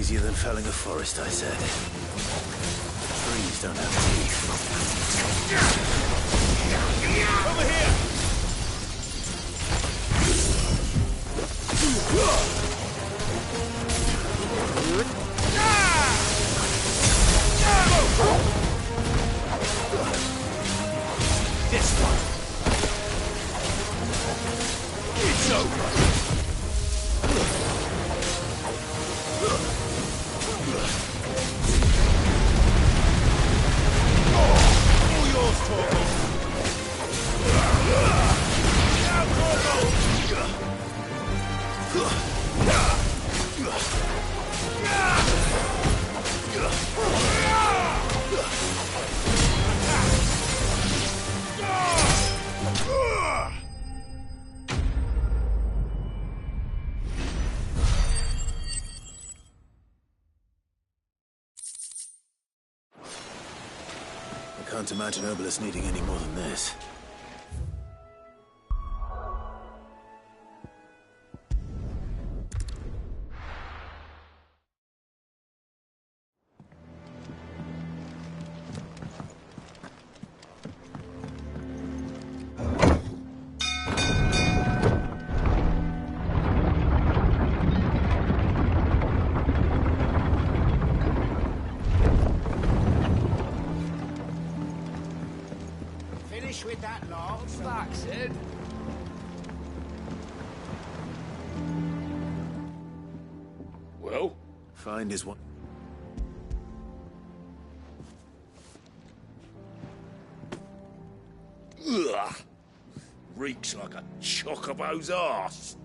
Easier than felling a forest, I said. Trees don't have teeth. Over here! This one. It's over. All yours, Torgal. Now, Torgal. I can't imagine Obelisk needing any more than this. With that lot. What's that, Sid? Well? Find is one. Ugh! Reeks like a chocobo's arse.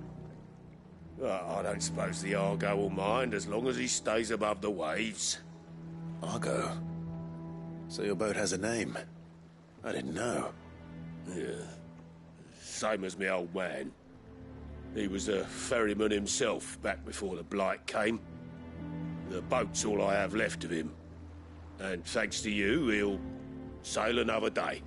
I don't suppose the Argo will mind as long as he stays above the waves. Argo? So your boat has a name? I didn't know. Yeah. Same as me old man. He was a ferryman himself back before the Blight came. The boat's all I have left of him. And thanks to you, he'll sail another day.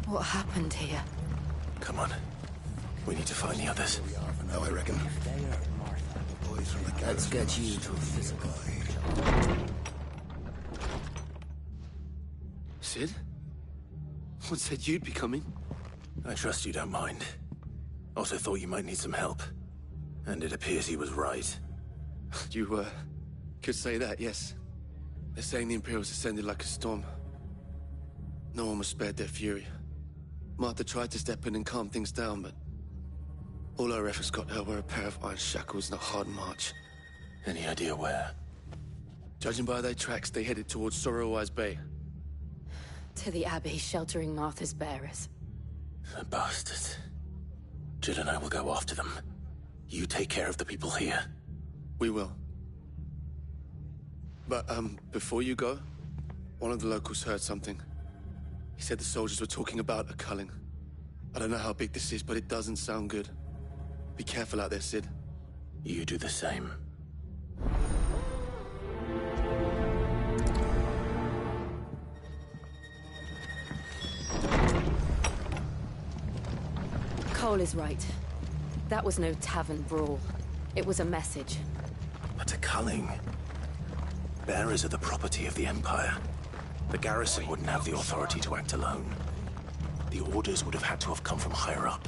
What happened here? Come on. We need to find the others. Now I reckon. Let's get you to a physical. Sid? What said you'd be coming? I trust you don't mind. Also thought you might need some help. And it appears he was right. You, could say that, yes. They're saying the Imperials descended like a storm. No one was spared their fury. Martha tried to step in and calm things down, but all our efforts got her were a pair of iron shackles and a hard march. Any idea where? Judging by their tracks, they headed towards Sorrowwise Bay. To the Abbey, sheltering Martha's bearers. The bastards. Jill and I will go after them. You take care of the people here. We will. But, before you go, one of the locals heard something. He said the soldiers were talking about a culling. I don't know how big this is, but it doesn't sound good. Be careful out there, Sid. You do the same. Cole is right. That was no tavern brawl. It was a message. But a culling. Bearers are the property of the Empire. The garrison wouldn't have the authority to act alone. The orders would have had to have come from higher up.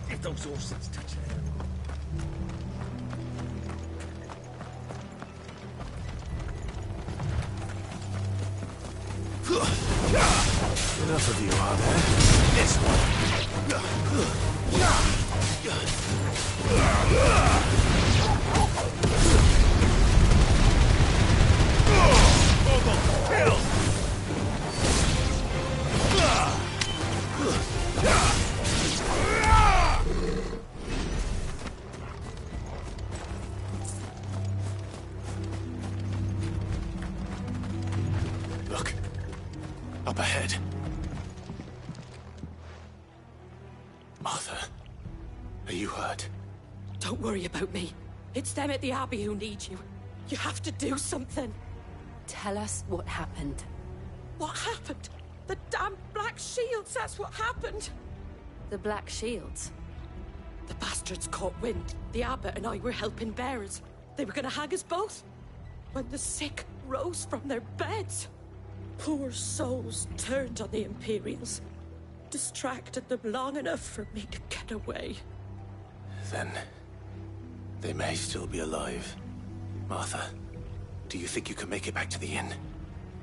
If those horses touch the air. Enough of you, are there? This one. Kill! Look. Up ahead. Martha, are you hurt? Don't worry about me. It's them at the Abbey who need you. You have to do something. Tell us what happened. What happened? The damn Black Shields, that's what happened. The Black Shields? The bastards caught wind. The Abbot and I were helping bearers. They were gonna hang us both. When the sick rose from their beds. Poor souls turned on the Imperials. Distracted them long enough for me to get away. Then they may still be alive. Martha, do you think you can make it back to the inn?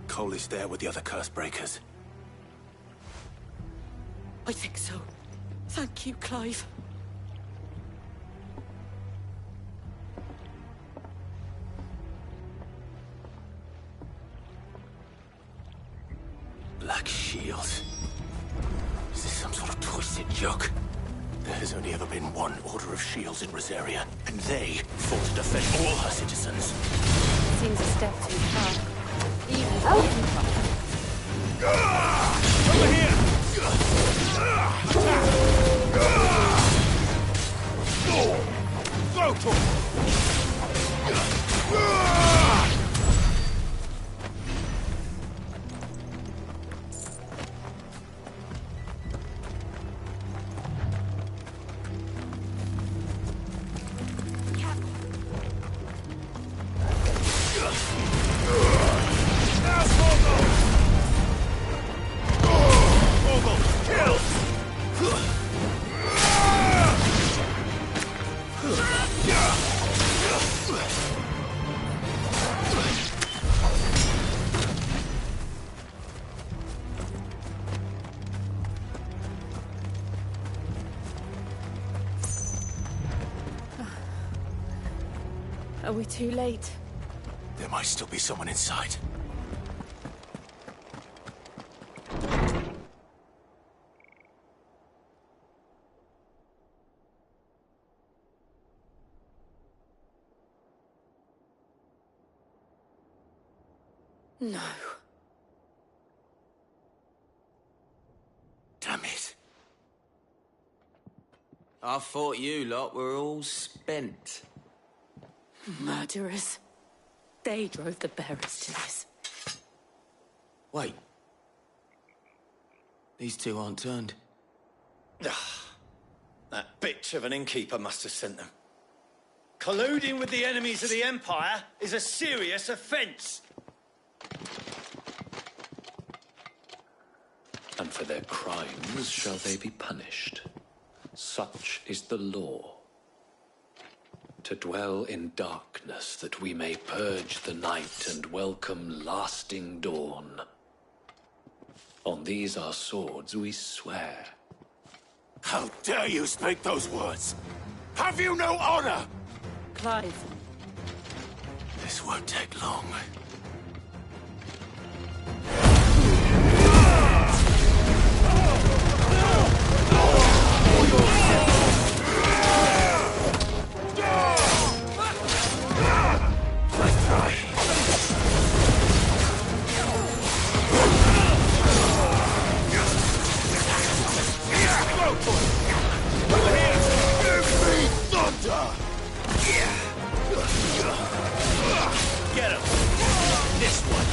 Cole is there with the other curse breakers. I think so. Thank you, Clive. Black Shields. Is this some sort of twisted joke? There has only ever been one Order of Shields in Rosaria, and they fought to defend all her citizens. Seems a step too far. Even for the Empire. Over here! Go to him! Are we too late? There might still be someone inside. No. Damn it. I thought you lot were all spent. Murderers. They drove the bearers to this. Wait. These two aren't turned. That bitch of an innkeeper must have sent them. Colluding with the enemies of the Empire is a serious offence. And for their crimes shall they be punished. Such is the law. To dwell in darkness that we may purge the night and welcome lasting dawn. On these our swords we swear. How dare you speak those words? Have you no honor? Clive. This won't take long. Get him! This one!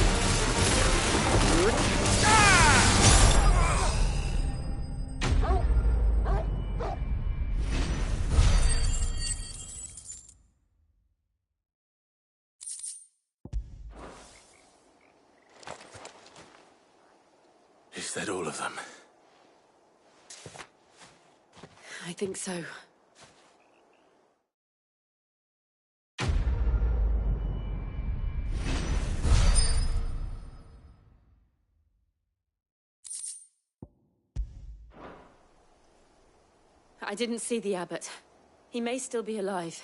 Is that all of them? I think so. I didn't see the abbot. He may still be alive.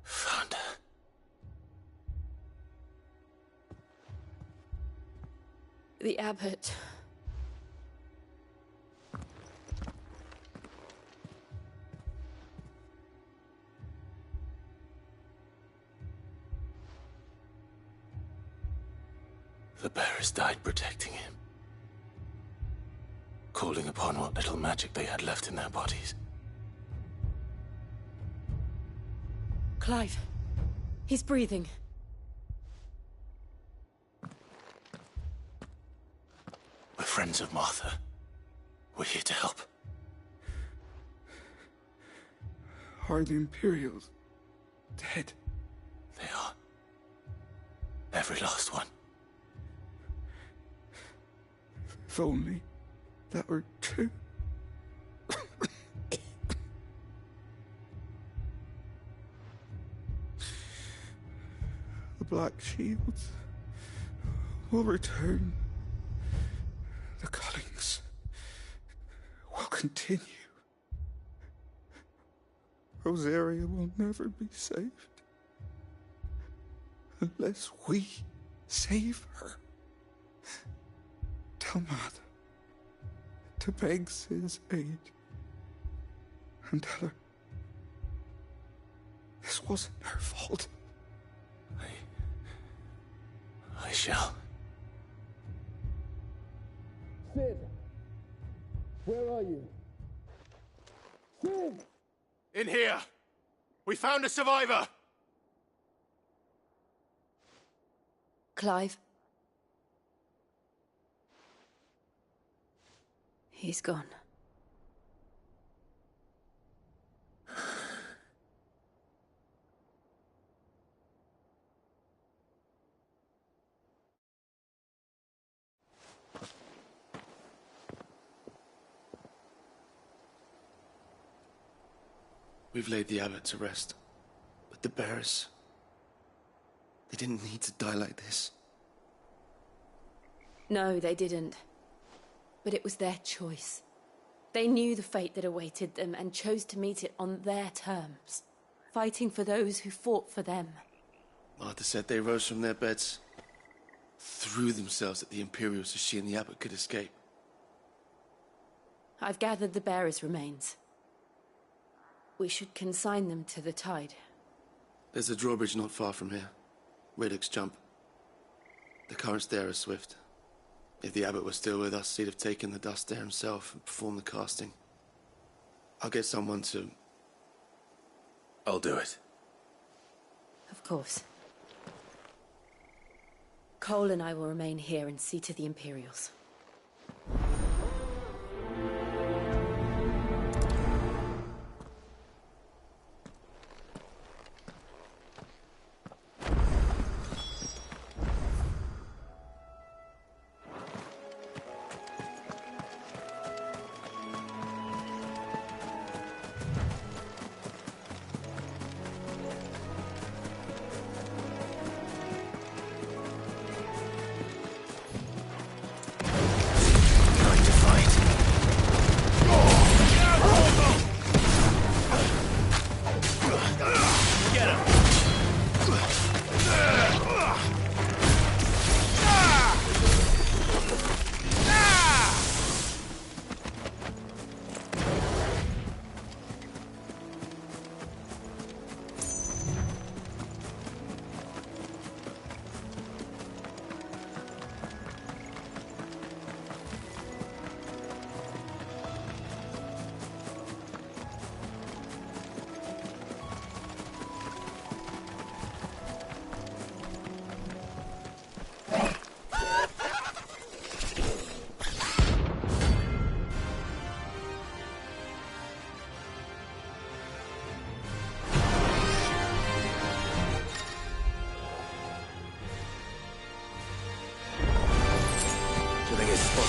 Found her. The abbot. The bearers died protecting him. Calling upon what little magic they had left in their bodies. Clive. He's breathing. We're friends of Martha. We're here to help. Are the Imperials dead? They are. Every last one. If only that were true. The Black Shields will return. The cuttings will continue. Rosaria will never be saved unless we save her. Tell Mother to beg Cid's aid and tell her this wasn't her fault. I shall. Cid! Where are you? Cid! In here! We found a survivor! Clive. He's gone. We've laid the abbot to rest. But the bearers... they didn't need to die like this. No, they didn't. But it was their choice. They knew the fate that awaited them and chose to meet it on their terms, fighting for those who fought for them. Martha said they rose from their beds, threw themselves at the Imperials so she and the abbot could escape. I've gathered the bearers' remains. We should consign them to the tide. There's a drawbridge not far from here. Radix Jump. The currents there are swift. If the abbot was still with us, he'd have taken the dust there himself and performed the casting. I'll get someone to... I'll do it. Of course. Cole and I will remain here and see to the Imperials.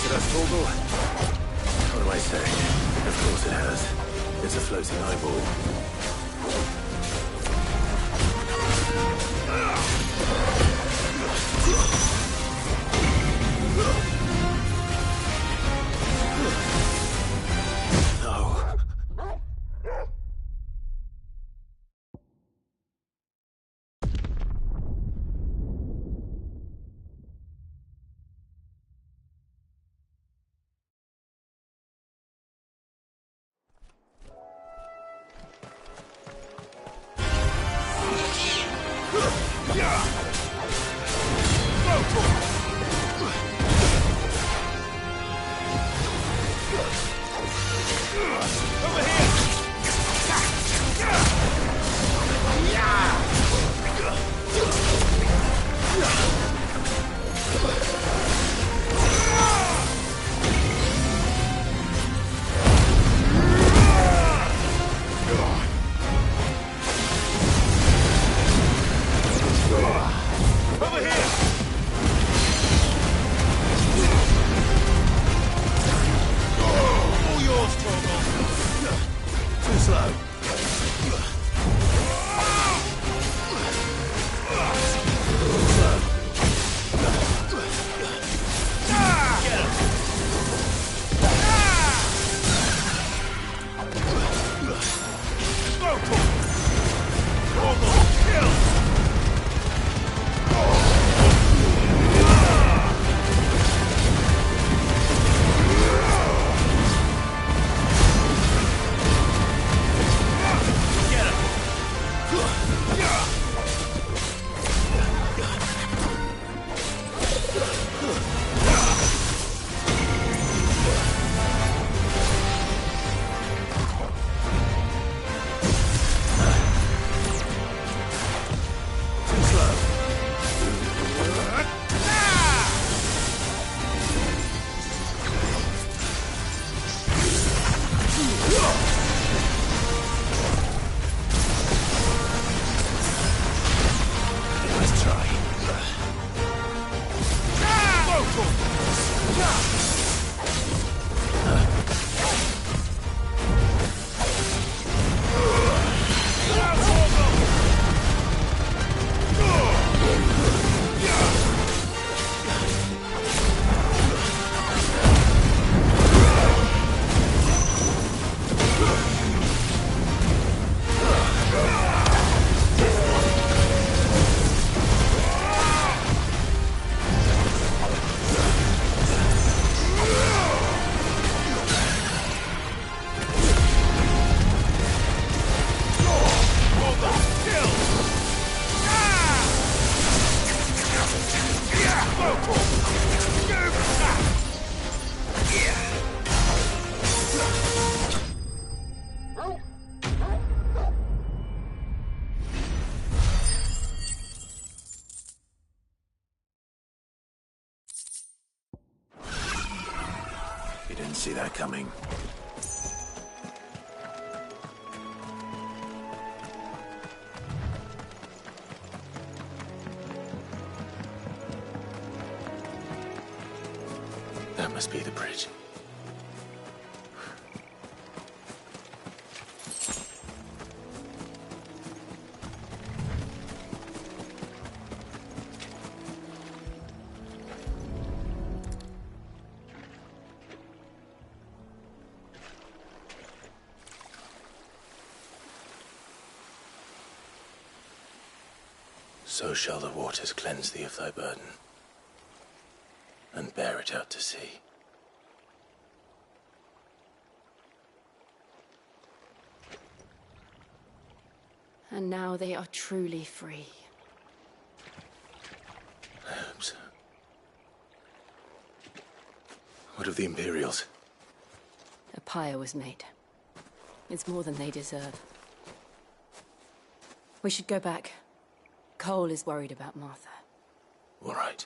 at us, Torgal? What do I say? Of course it has. It's a floating eyeball. See that coming. That must be the bridge. So shall the waters cleanse thee of thy burden, and bear it out to sea. And now they are truly free. I hope so. What of the Imperials? A pyre was made. It's more than they deserve. We should go back. Cole is worried about Martha. All right.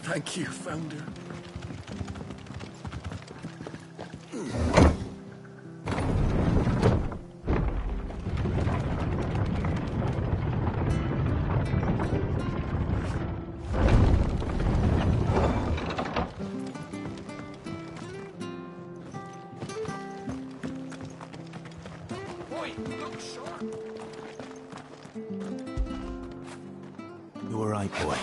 Thank you, Founder. You all right, boy?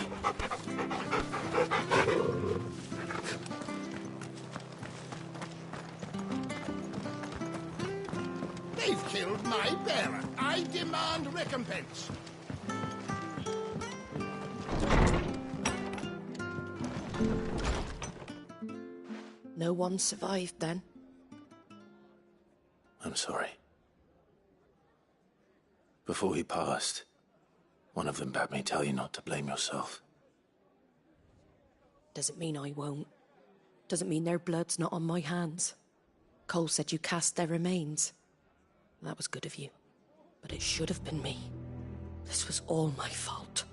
They've killed my bearer. I demand recompense. No one survived then? I'm sorry. Before he passed, one of them bade me tell you not to blame yourself. Doesn't mean I won't. Doesn't mean their blood's not on my hands. Cole said you cast their remains. That was good of you. But it should have been me. This was all my fault.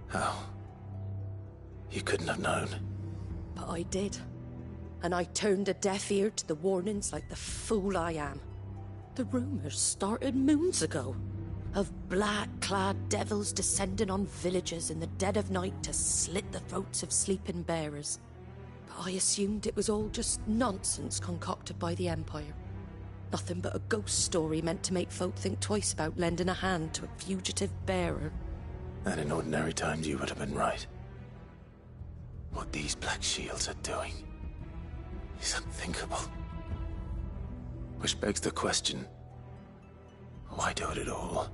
How? You couldn't have known. But I did. And I turned a deaf ear to the warnings like the fool I am. The rumours started moons ago. Of black-clad devils descending on villages in the dead of night to slit the throats of sleeping bearers. But I assumed it was all just nonsense concocted by the Empire. Nothing but a ghost story meant to make folk think twice about lending a hand to a fugitive bearer. And in ordinary times you would have been right. What these Black Shields are doing is unthinkable. Which begs the question, why do it at all?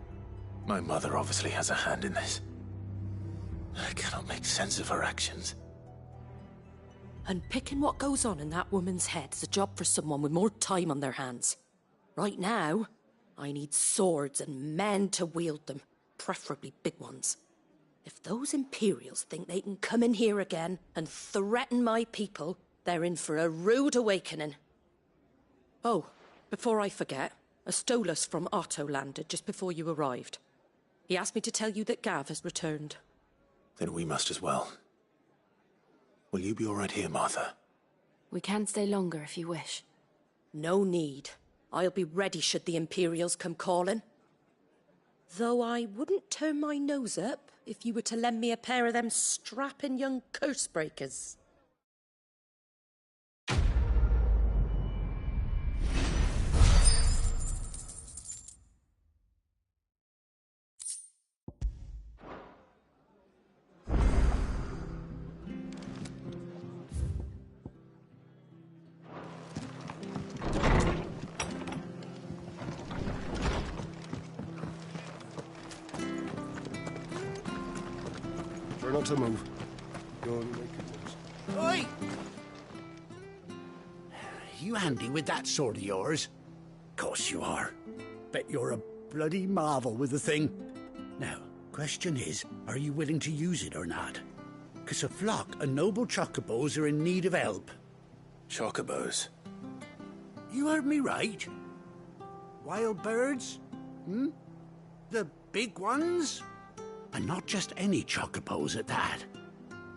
My mother obviously has a hand in this. I cannot make sense of her actions. And picking what goes on in that woman's head is a job for someone with more time on their hands. Right now, I need swords and men to wield them, preferably big ones. If those Imperials think they can come in here again and threaten my people, they're in for a rude awakening. Oh, before I forget, a Stolas from Otto landed just before you arrived. He asked me to tell you that Gav has returned. Then we must as well. Will you be all right here, Martha? We can stay longer if you wish. No need. I'll be ready should the Imperials come calling. Though I wouldn't turn my nose up if you were to lend me a pair of them strapping young curse-breakers. Try not to move. You're making noise. Oi! You handy with that sword of yours? Course you are. Bet you're a bloody marvel with the thing. Now, question is, are you willing to use it or not? 'Cause a flock of noble chocobos are in need of help. Chocobos? You heard me right. Wild birds? The big ones? And not just any chocobos at that.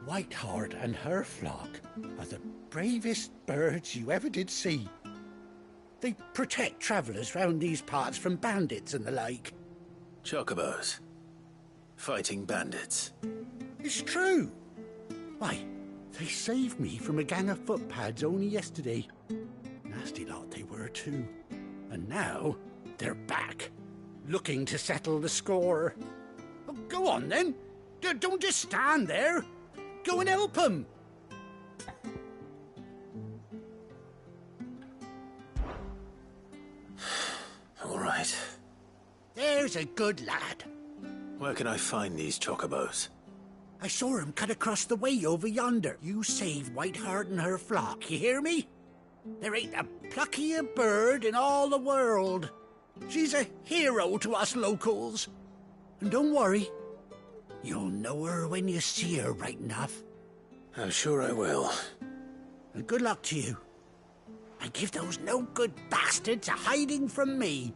Whiteheart and her flock are the bravest birds you ever did see. They protect travellers round these parts from bandits and the like. Chocobos? Fighting bandits? It's true. Why, they saved me from a gang of footpads only yesterday. Nasty lot they were too. And now they're back, looking to settle the score. Oh, go on then. Don't just stand there. Go and help them. All right. There's a good lad. Where can I find these chocobos? I saw him cut across the way over yonder. You saved Whiteheart and her flock, you hear me? There ain't a pluckier bird in all the world. She's a hero to us locals. And don't worry, you'll know her when you see her right enough. I'm sure I will. And good luck to you. And give those no-good bastards a hiding from me.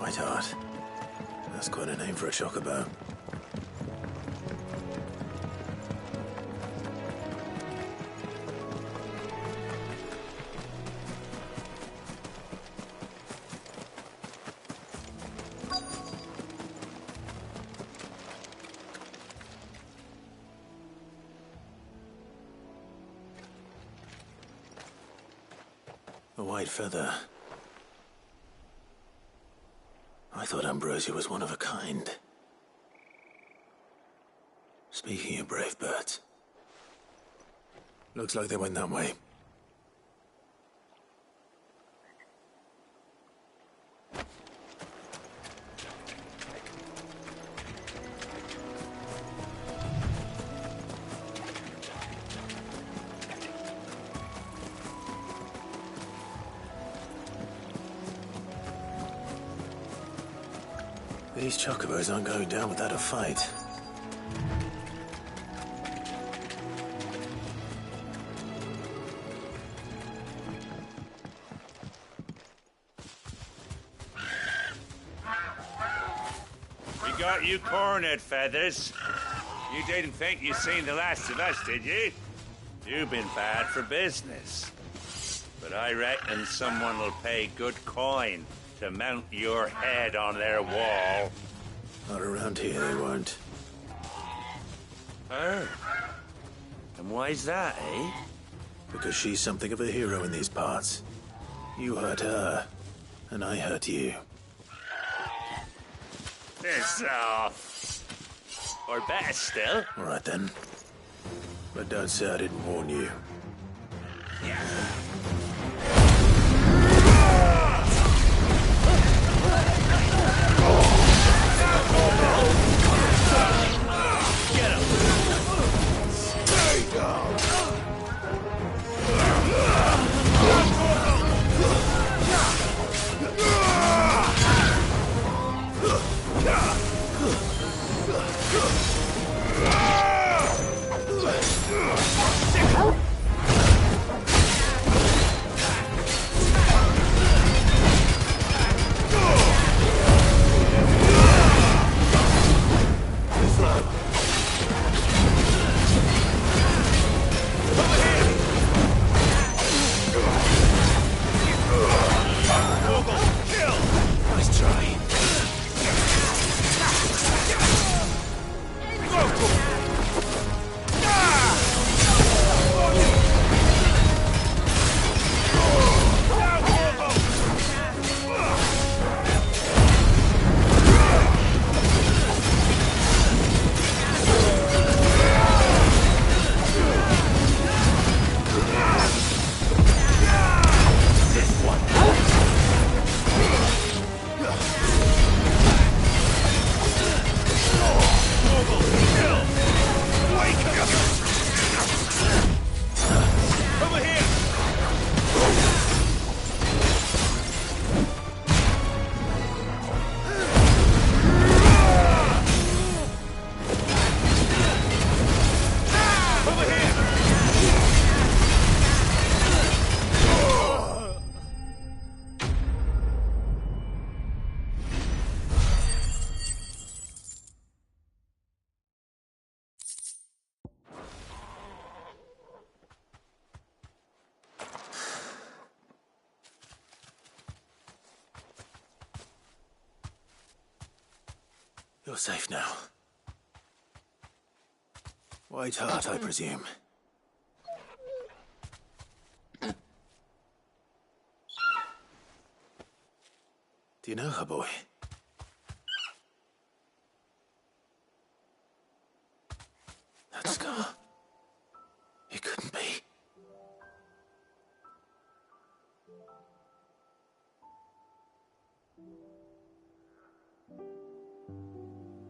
Whiteheart. That's quite a name for a chocobo. A white feather. I thought Ambrosia was one of a kind. Speaking of brave birds, looks like they went that way. These chocobos aren't going down without a fight. We got you cornered, Feathers. You didn't think you'd seen the last of us, did you? You've been bad for business. But I reckon someone will pay good coin to mount your head on their wall. Not around here, they won't. Her? And why's that, eh? Because she's something of a hero in these parts. You hurt her, and I hurt you. Piss off. Or better still. All right, then. But don't say I didn't warn you. Get him! Stay down! You're safe now. Whiteheart, I presume. Do you know her, boy? That scar. It couldn't be.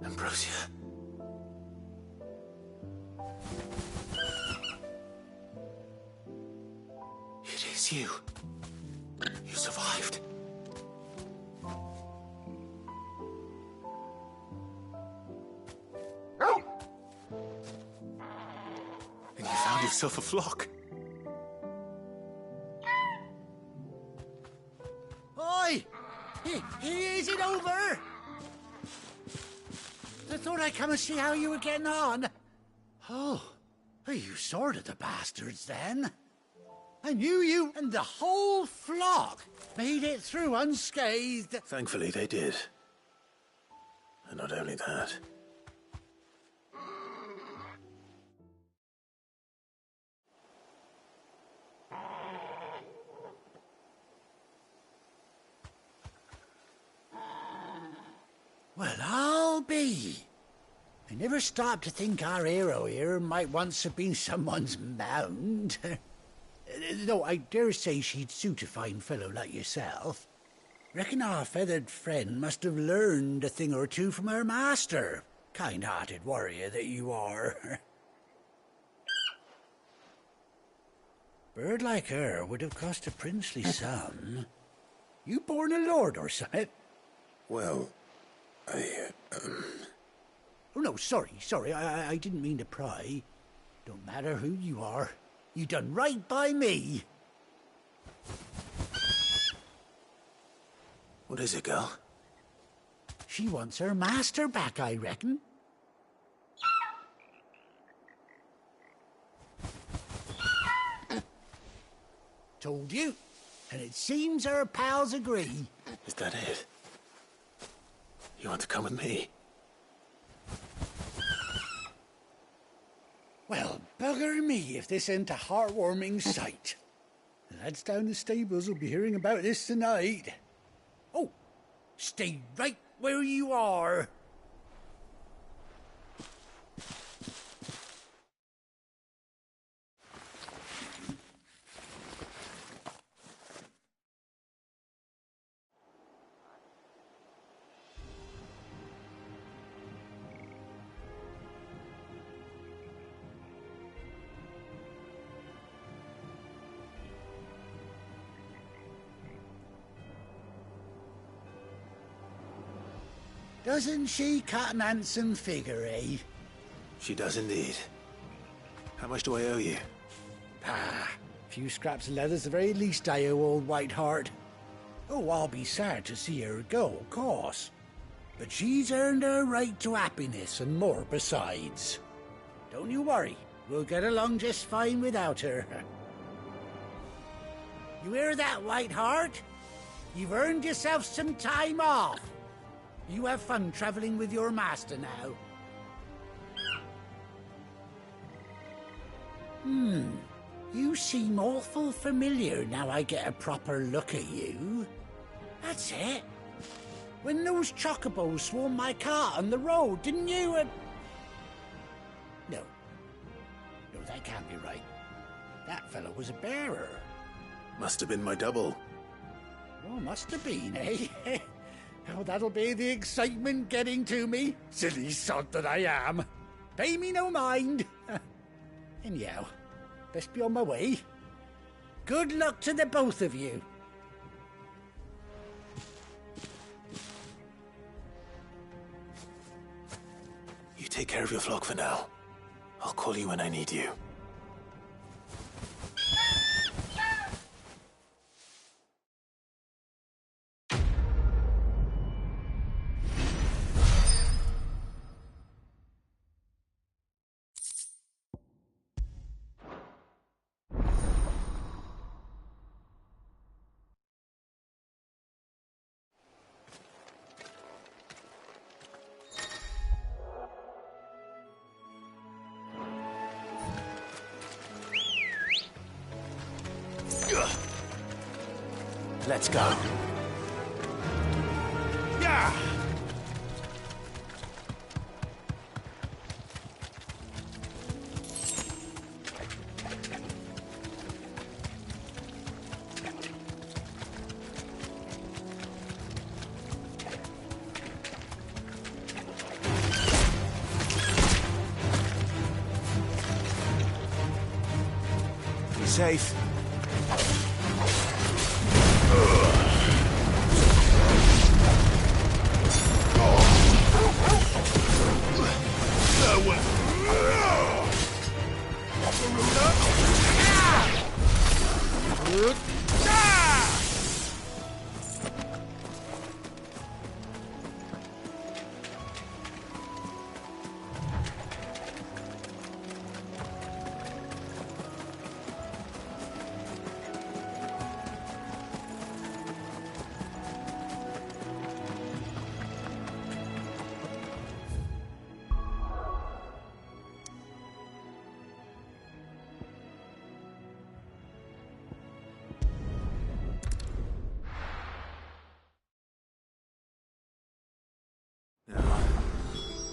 Ambrosia. It is you. You survived. And you found yourself a flock. Oi! Is it over? I thought I'd come and see how you were getting on. Oh, you sorted the bastards then. I knew you and the whole flock made it through unscathed. Thankfully they did. And not only that. Well, I'll be. I never stopped to think our hero here might once have been someone's mount. Though I dare say she'd suit a fine fellow like yourself. Reckon our feathered friend must have learned a thing or two from her master. Kind-hearted warrior that you are. Bird like her would have cost a princely sum. You born a lord or something? Well, Oh, no, sorry. I didn't mean to pry. Don't matter who you are. You done right by me. What is it, girl? She wants her master back, I reckon. Told you. And it seems her pals agree. Is that it? You want to come with me? Well, bugger me if this ain't a heartwarming sight. The lads down the stables will be hearing about this tonight. Oh, stay right where you are. Doesn't she cut an handsome figure, eh? She does indeed. How much do I owe you? Ah, a few scraps of leather's the very least I owe old Whiteheart. Oh, I'll be sad to see her go, of course. But she's earned her right to happiness and more besides. Don't you worry, we'll get along just fine without her. You hear that, Whiteheart? You've earned yourself some time off. You have fun traveling with your master now. You seem awful familiar now I get a proper look at you. That's it. When those chocobos swarmed my cart on the road, didn't you? No, that can't be right. That fellow was a bearer. Must have been my double. Oh, must have been, eh? Oh, that'll be the excitement getting to me. Silly sod that I am. Pay me no mind. Anyhow, best be on my way. Good luck to the both of you. You take care of your flock for now. I'll call you when I need you. Let's go. Yeah! Be safe.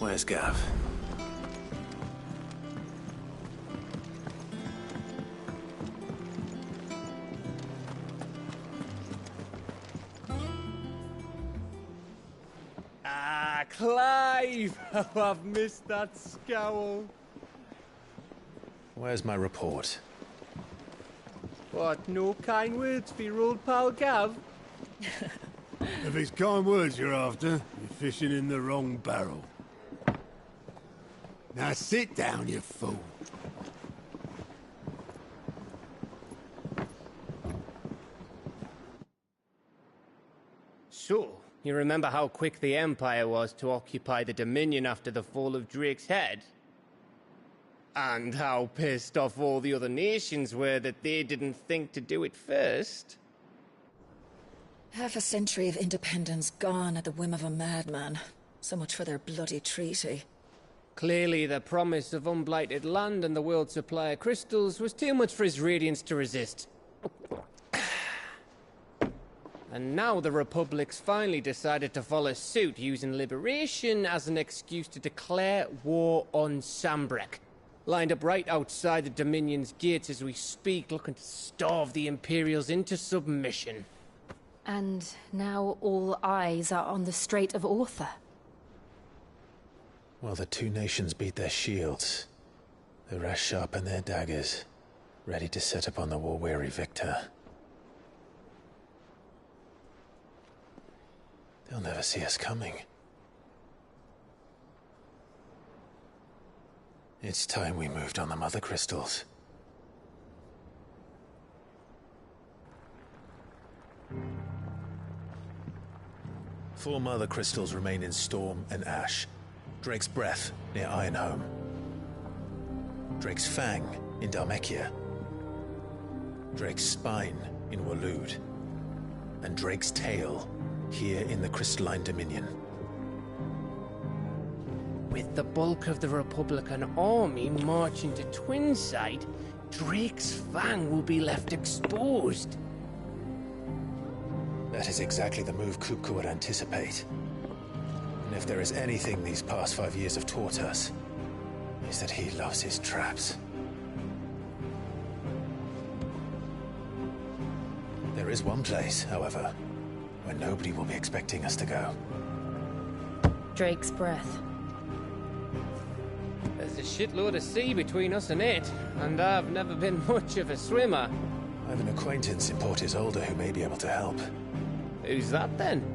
Where's Gav? Ah, Clive! Oh, I've missed that scowl. Where's my report? What, no kind words for your old pal Gav? If it's kind words you're after, you're fishing in the wrong barrel. Now sit down, you fool. So, you remember how quick the Empire was to occupy the Dominion after the fall of Drake's Head? And how pissed off all the other nations were that they didn't think to do it first? Half a century of independence gone at the whim of a madman. So much for their bloody treaty. Clearly, the promise of unblighted land and the world's supply of crystals was too much for his radiance to resist. And now the Republic's finally decided to follow suit, using liberation as an excuse to declare war on Sanbreque. Lined up right outside the Dominion's gates as we speak, looking to starve the Imperials into submission. And now all eyes are on the Strait of Author. Well, the two nations beat their shields. The rest sharpen their daggers, ready to set upon the war-weary victor. They'll never see us coming. It's time we moved on the Mother Crystals. Four Mother Crystals remain in Storm and Ash. Drake's Breath, near Ironhome. Drake's Fang, in Dhalmekia. Drake's Spine, in Waloed. And Drake's Tail, here in the Crystalline Dominion. With the bulk of the Republican army marching to Twinside, Drake's Fang will be left exposed. That is exactly the move Kupka would anticipate. And if there is anything these past 5 years have taught us, is that he loves his traps. There is one place, however, where nobody will be expecting us to go. Drake's Breath. There's a shitload of sea between us and it, and I've never been much of a swimmer. I have an acquaintance in Port Isolde who may be able to help. Who's that then?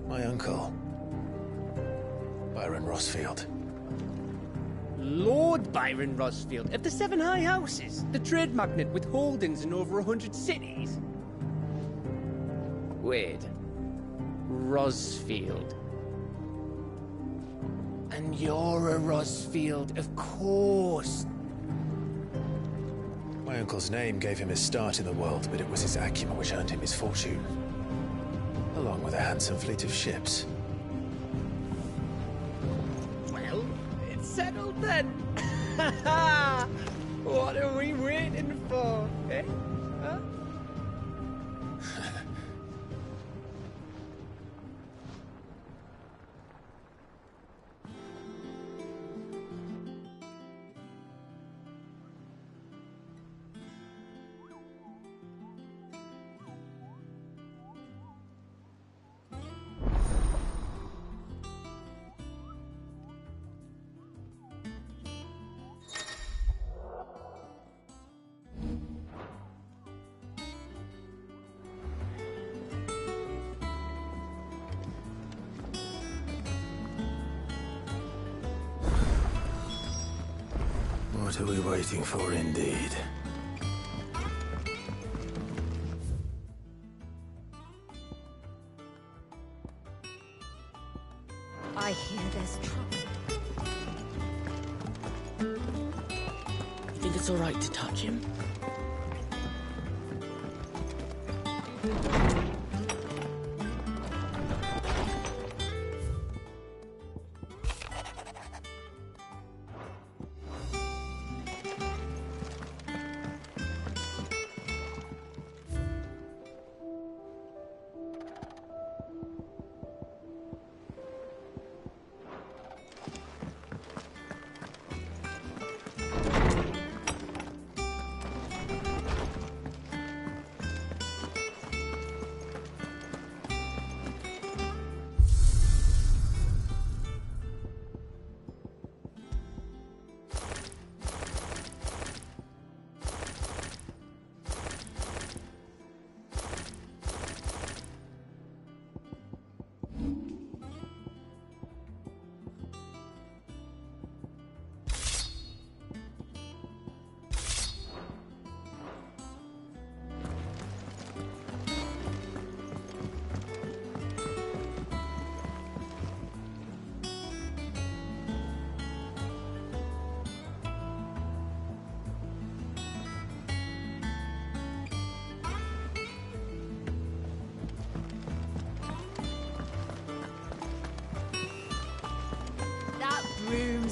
My uncle, Byron Rosfield. Lord Byron Rosfield of the Seven High Houses, the trade magnate with holdings in over 100 cities. Wait, Rosfield. And you're a Rosfield, of course. My uncle's name gave him his start in the world, but it was his acumen which earned him his fortune. Along with a handsome fleet of ships. Well, it's settled then. What are we waiting for, eh? Huh? What are we waiting for, indeed? I hear there's trouble. You think it's all right to touch him?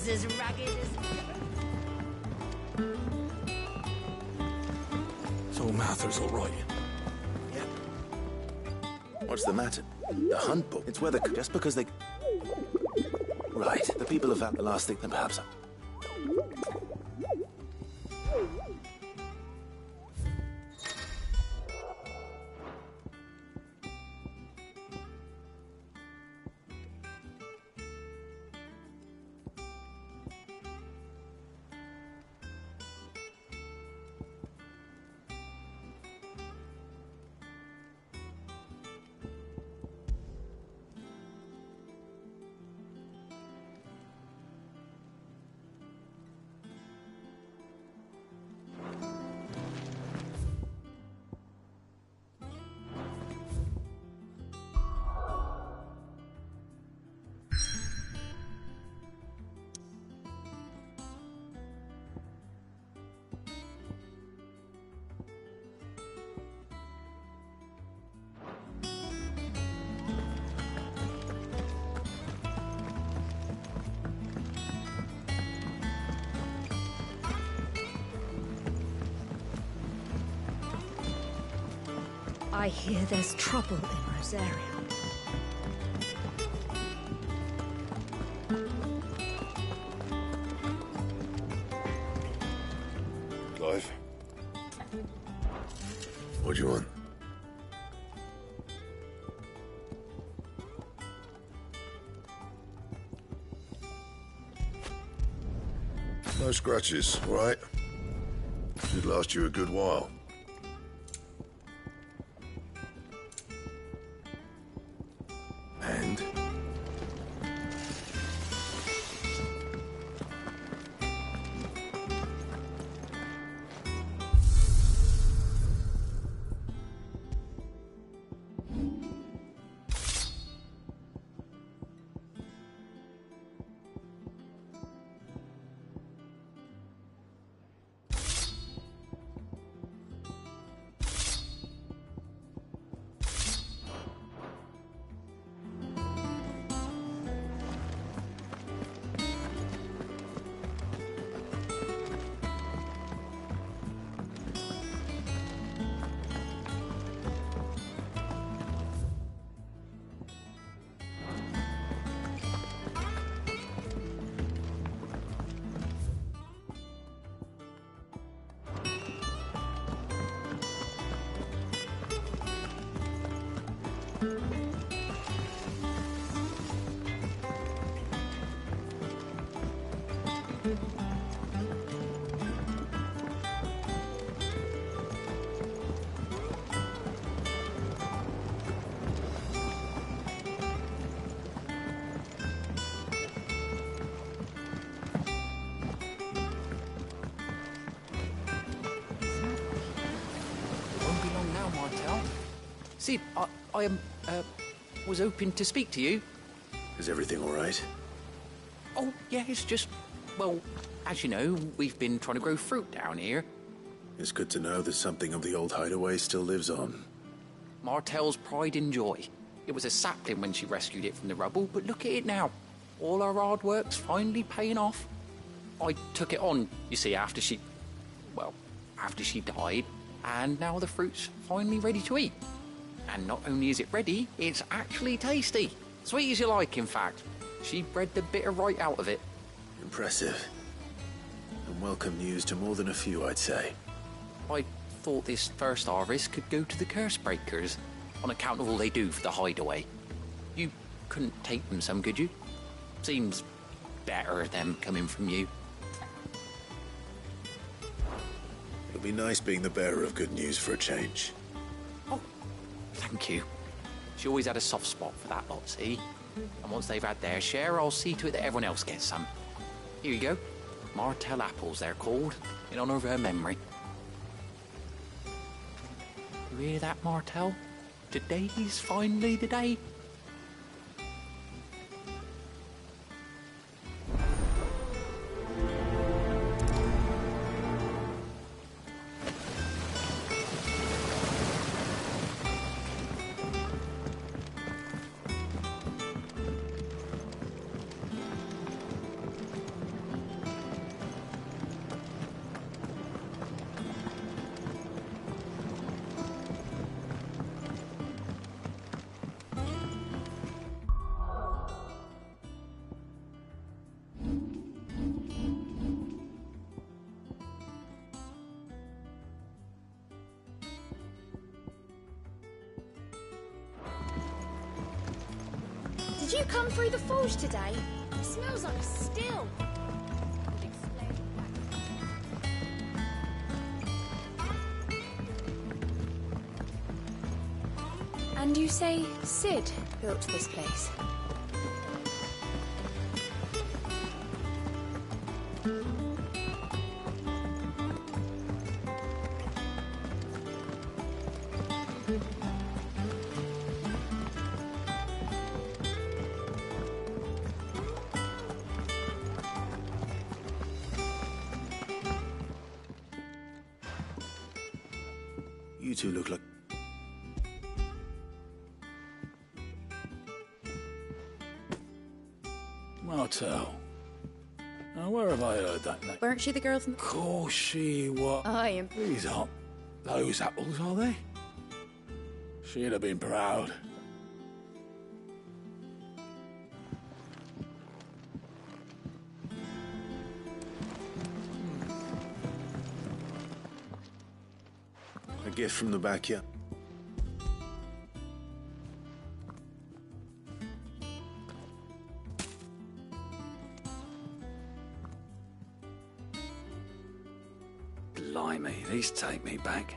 is as rugged as... So Mather's all right. Yep. What's the matter? The hunt book. It's where the... Just because they... Right. The people of Vapalas think that perhaps... I hear there's trouble in Rosaria. Clive? What do you want? No scratches, all right? Should last you a good while. And? Sid, I was hoping to speak to you. Is everything all right? Oh, yeah, it's just... Well, as you know, we've been trying to grow fruit down here. It's good to know that something of the old hideaway still lives on. Martel's pride and joy. It was a sapling when she rescued it from the rubble, but look at it now. All our hard work's finally paying off. I took it on, you see, after she died, and now the fruit's finally ready to eat. And not only is it ready, it's actually tasty. Sweet as you like, in fact. She bred the bitter right out of it. Impressive. And welcome news to more than a few, I'd say. I thought this first harvest could go to the curse breakers, on account of all they do for the hideaway. You couldn't take them some, could you? Seems better them coming from you. It'll be nice being the bearer of good news for a change. Oh, thank you. She always had a soft spot for that lot, see? And once they've had their share, I'll see to it that everyone else gets some. Here you go. Martel apples, they're called, in honor of her memory. You hear that, Martel? Today's finally the day. you come through the forge today? It smells like a still. And you say Cid built this place? You two look like... Martel. Now, where have I heard that name? Weren't she the girl from... Of course she was. I am... These aren't those apples, are they? She'd have been proud. A gift from the backyard. Blimey, these take me back.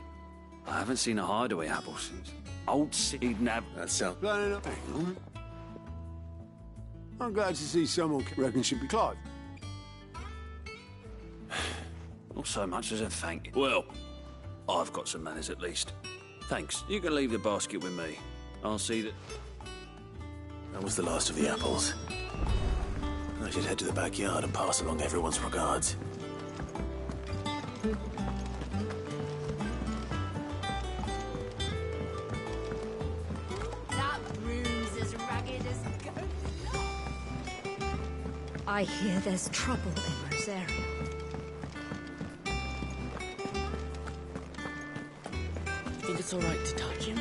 I haven't seen a hideaway apple since old Cid Nav. That sounds... Hang on. I'm glad to see someone reckon should be Clive. Not so much as a thank you. Well, I've got some manners at least. Thanks. You can leave the basket with me. I'll see that... That was the last of the apples. I should head to the backyard and pass along everyone's regards. That room's as ragged as ghost. I hear there's trouble in Rosaria. Think it's all right to touch him?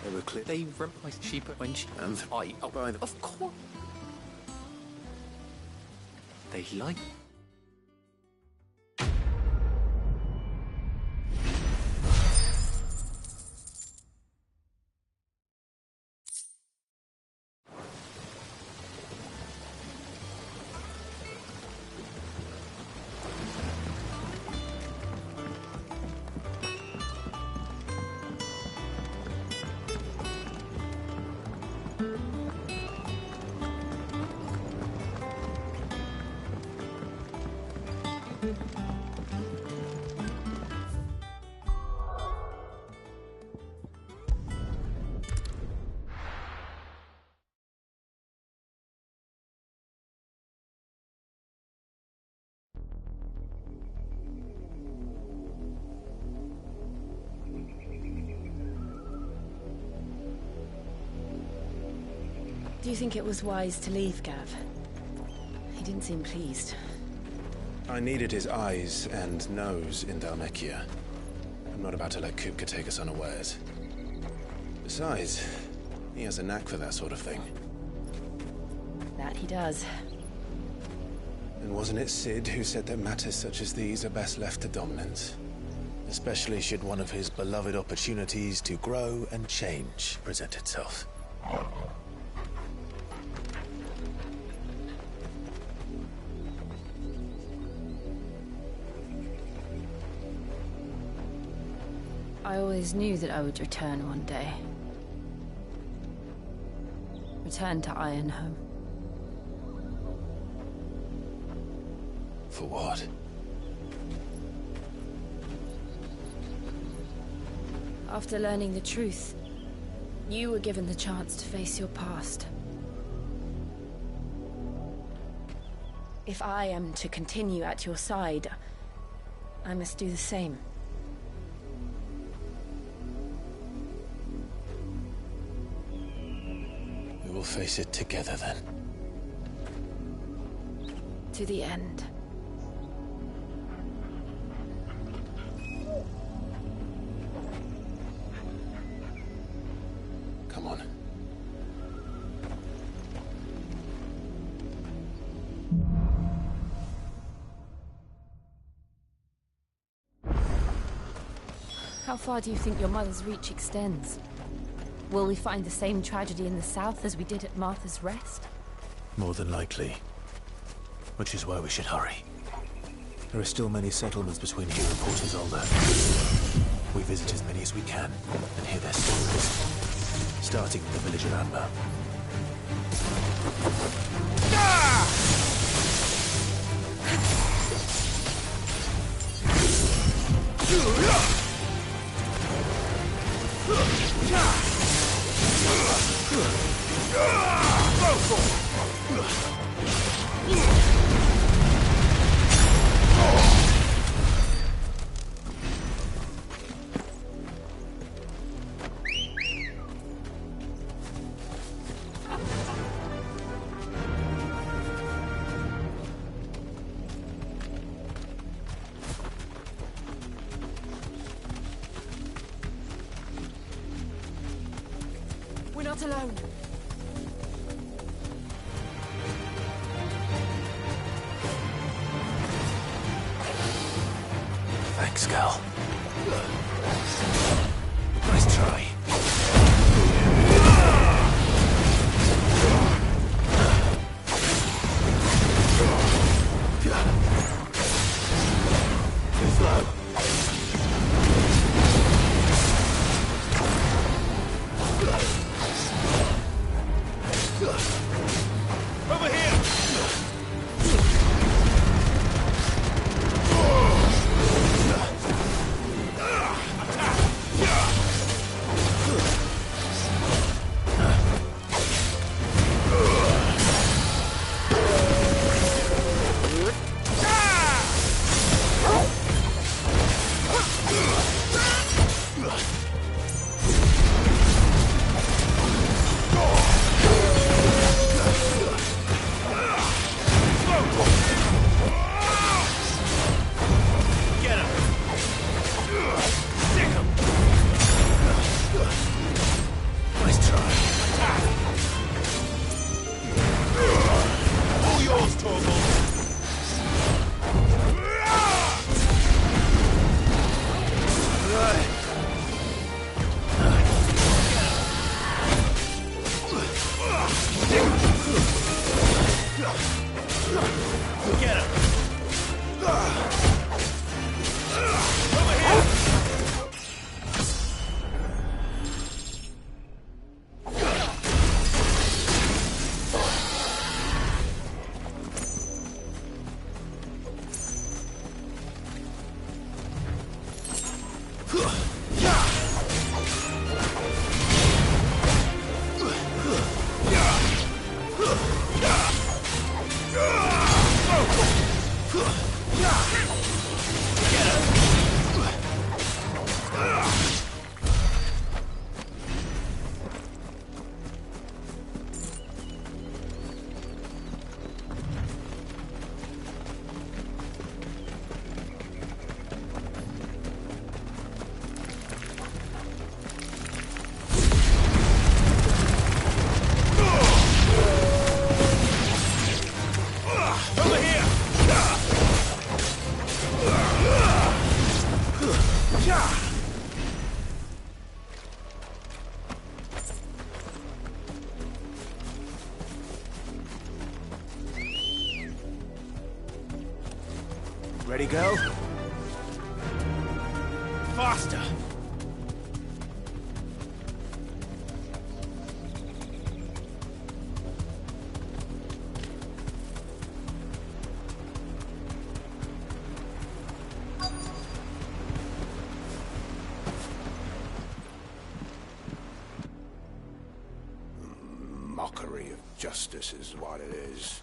They were clear. They ripped my sheep when she... And by the... Of course. They like... Do you think it was wise to leave, Gav? He didn't seem pleased. I needed his eyes and nose in Dhalmekia. I'm not about to let Kupka take us unawares. Besides, he has a knack for that sort of thing. That he does. And wasn't it Cid who said that matters such as these are best left to dominance? Especially should one of his beloved opportunities to grow and change present itself. I always knew that I would return one day. Return to Ironhome. For what? After learning the truth, you were given the chance to face your past. If I am to continue at your side, I must do the same. We will face it together then. To the end. Come on. How far do you think your mother's reach extends? Will we find the same tragedy in the south as we did at Martha's Rest? More than likely. Which is why we should hurry. There are still many settlements between here and Port Isolde. We visit as many as we can and hear their stories. Starting with the village of Amber. We're not alone. Thanks, Cal. Nice try. Good flow. Over here! Ready, go? Faster! Mockery of justice is what it is.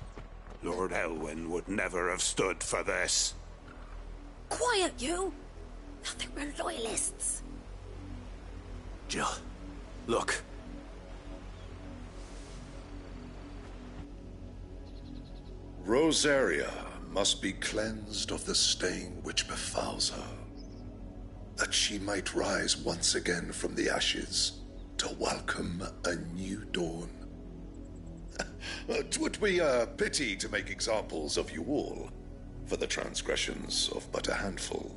Lord Elwyn would never have stood for this. Quiet, you! Nothing but loyalists. Jill, look. Rosaria must be cleansed of the stain which befouls her, that she might rise once again from the ashes to welcome a new dawn. 'Twould be a pity to make examples of you all for the transgressions of but a handful.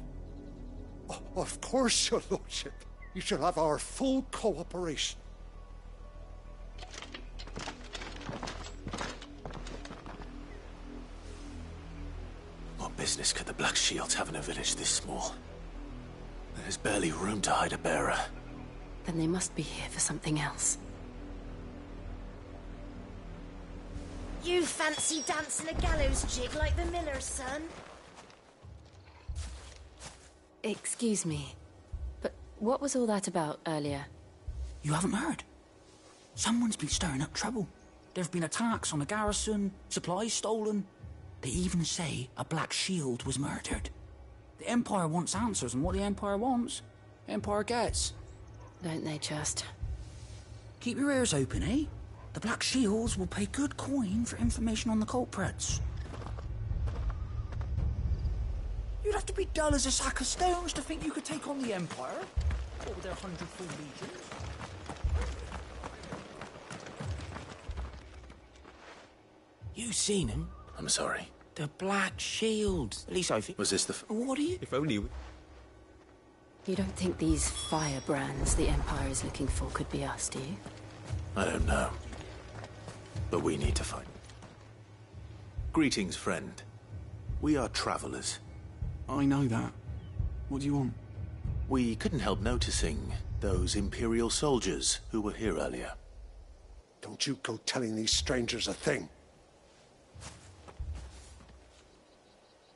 Of course, your lordship. You shall have our full cooperation. What business could the Black Shields have in a village this small? There's barely room to hide a bearer. Then they must be here for something else. You fancy dancing a gallows jig like the miller's son? Excuse me, but what was all that about earlier? You haven't heard? Someone's been stirring up trouble. There have been attacks on the garrison, supplies stolen. They even say a Black Shield was murdered. The Empire wants answers, and what the Empire wants, the Empire gets. Don't they just? Keep your ears open, eh? The Black Shields will pay good coin for information on the culprits. You'd have to be dull as a sack of stones to think you could take on the Empire. What with their 100 full legions? You seen him? I'm sorry. The Black Shield. At least I think. Was this the... What are you... If only... You don't think these firebrands the Empire is looking for could be us, do you? I don't know. But we need to find... Greetings, friend. We are travelers. I know that. What do you want? We couldn't help noticing those Imperial soldiers who were here earlier. Don't you go telling these strangers a thing.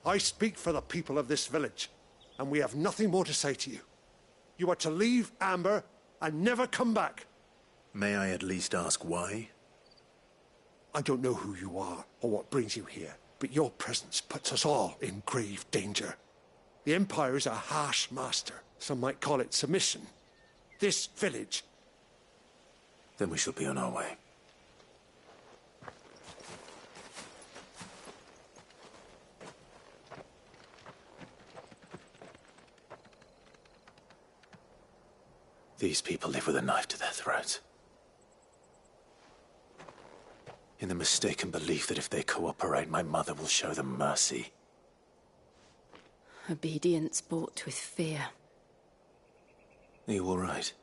I speak for the people of this village, and we have nothing more to say to you. You are to leave Amber and never come back. May I at least ask why? I don't know who you are or what brings you here, but your presence puts us all in grave danger. The Empire is a harsh master. Some might call it submission. This village... Then we shall be on our way. These people live with a knife to their throats. In the mistaken belief that if they cooperate, my mother will show them mercy. Obedience bought with fear. Are you all right?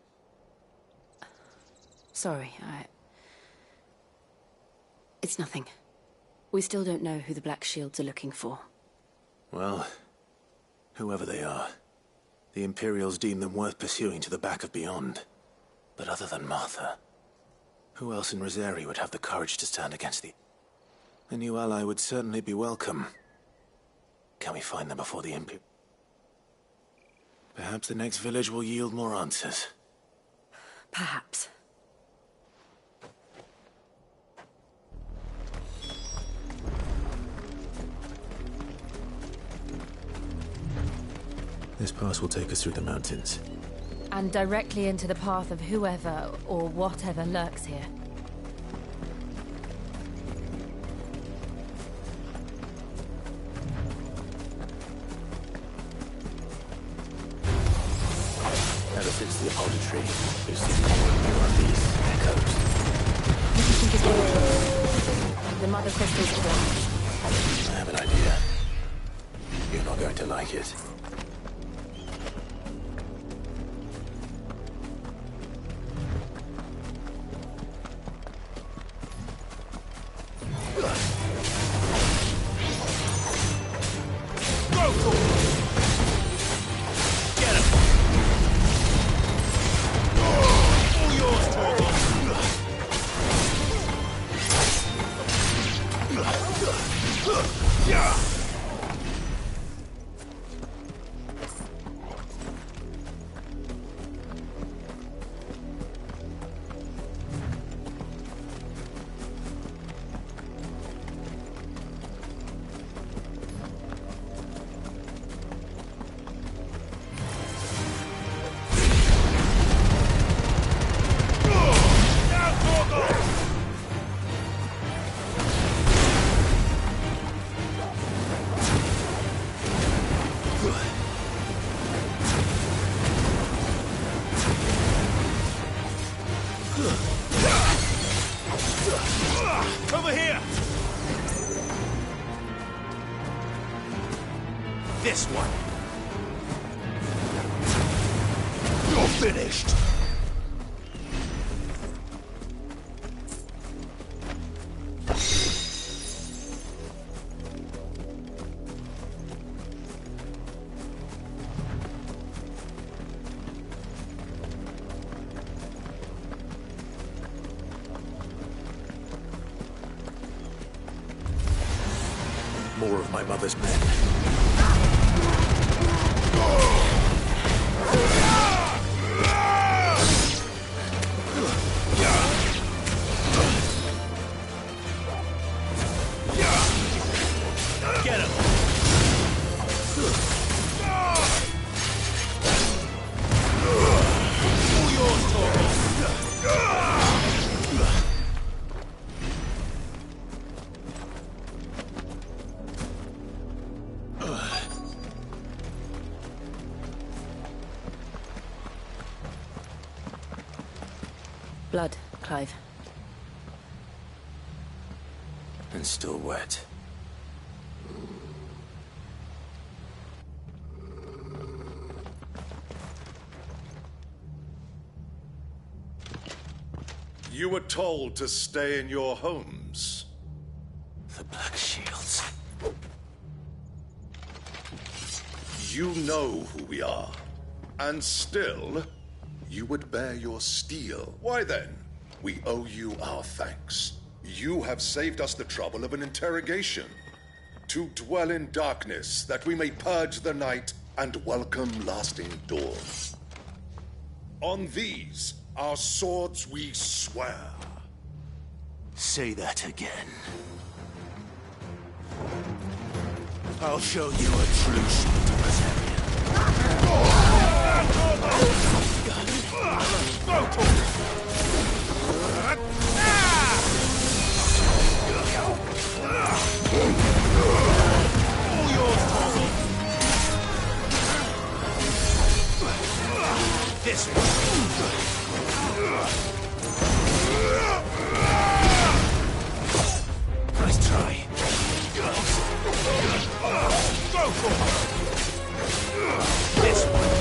Sorry, It's nothing. We still don't know who the Black Shields are looking for. Well, whoever they are, the Imperials deem them worth pursuing to the back of beyond. But other than Martha, who else in Rosaria would have the courage to stand against the... A new ally would certainly be welcome. Can we find them before the Imperial... Perhaps the next village will yield more answers. Perhaps. This pass will take us through the mountains. And directly into the path of whoever or whatever lurks here. Ever since the apothecary, there's more of these echoes. What do you think is going on? The Mother Crystals are gone. I have an idea. You're not going to like it. This one. You're finished. More of my mother's men. Get him! All yours, Torgal! Blood, Clive. And still wet. You were told to stay in your homes. The Black Shields. You know who we are. And still, you would bear your steel. Why then? We owe you our thanks. You have saved us the trouble of an interrogation. To dwell in darkness, that we may purge the night and welcome lasting dawn. On these, our swords we swear. Say that again. I'll show you a true shield of Rosaria. All yours, Torgal. This one. Nice try. Go for it. This one.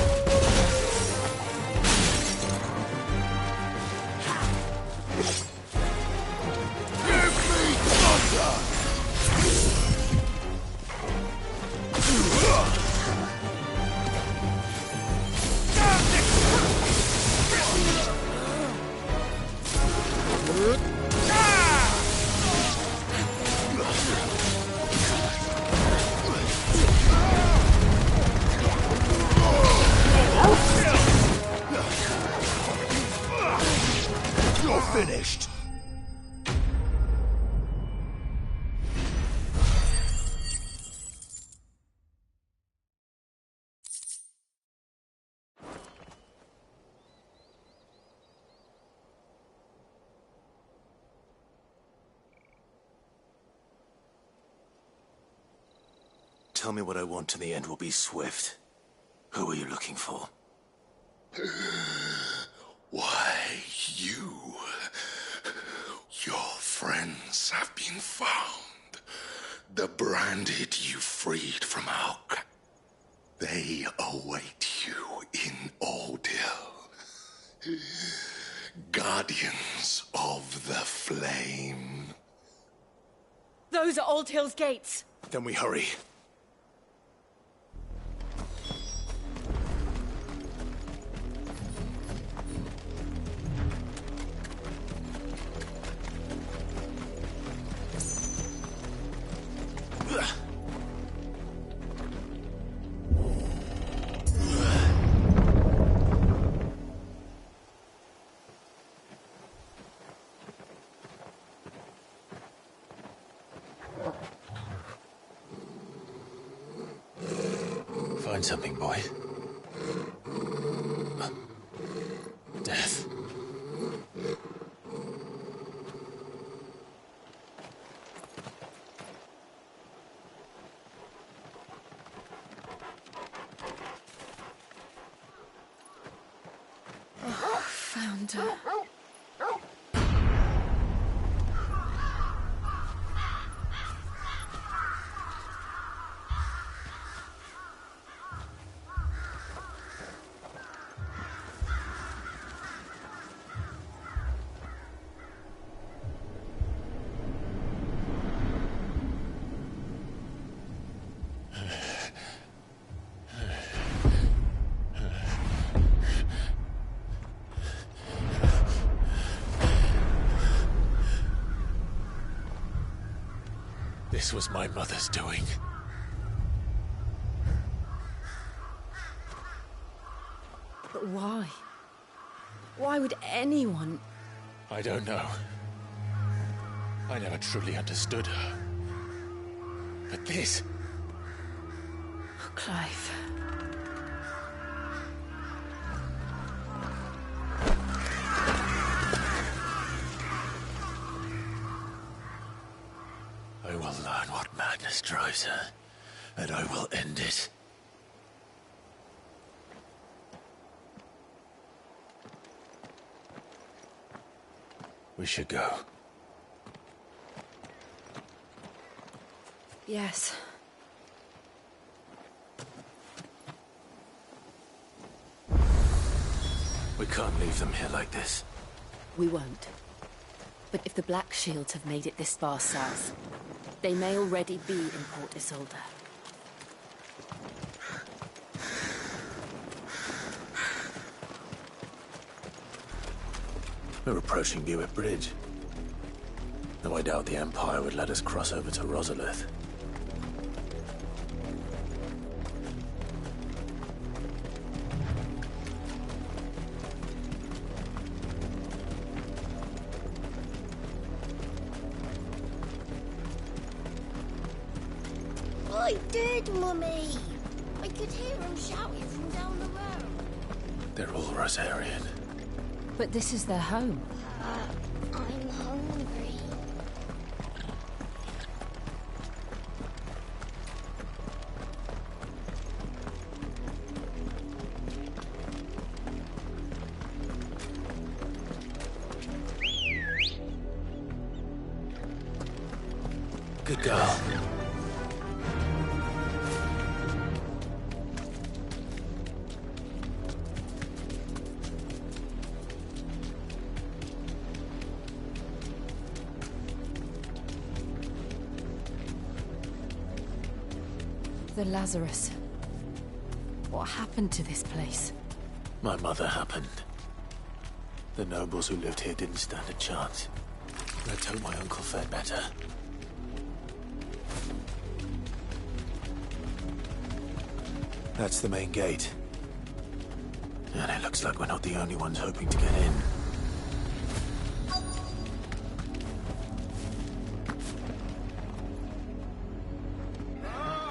You're finished. Tell me what I want and the end will be swift. Who are you looking for? Why, you... Your friends have been found. The branded you freed from Auk. They await you in Oldhill. Guardians of the Flame. Those are Old Hill's gates. Then we hurry. Find something, boy. Death. Oh, found her. This was my mother's doing. But why? Why would anyone... I don't know. I never truly understood her. But this... Oh, Clive. I will learn what madness drives her, and I will end it. We should go. Yes. We can't leave them here like this. We won't. But if the Black Shields have made it this far south, they may already be in Port Isolde. We're approaching Buick Bridge. Though I doubt the Empire would let us cross over to Rosalith. I did, Mummy! I could hear him shouting from down the road. They're all Rosarian. But this is their home. I'm hungry. Good girl. The Lazarus. What happened to this place? My mother happened. The nobles who lived here didn't stand a chance. Let's hope my uncle fared better. That's the main gate. And it looks like we're not the only ones hoping to get in.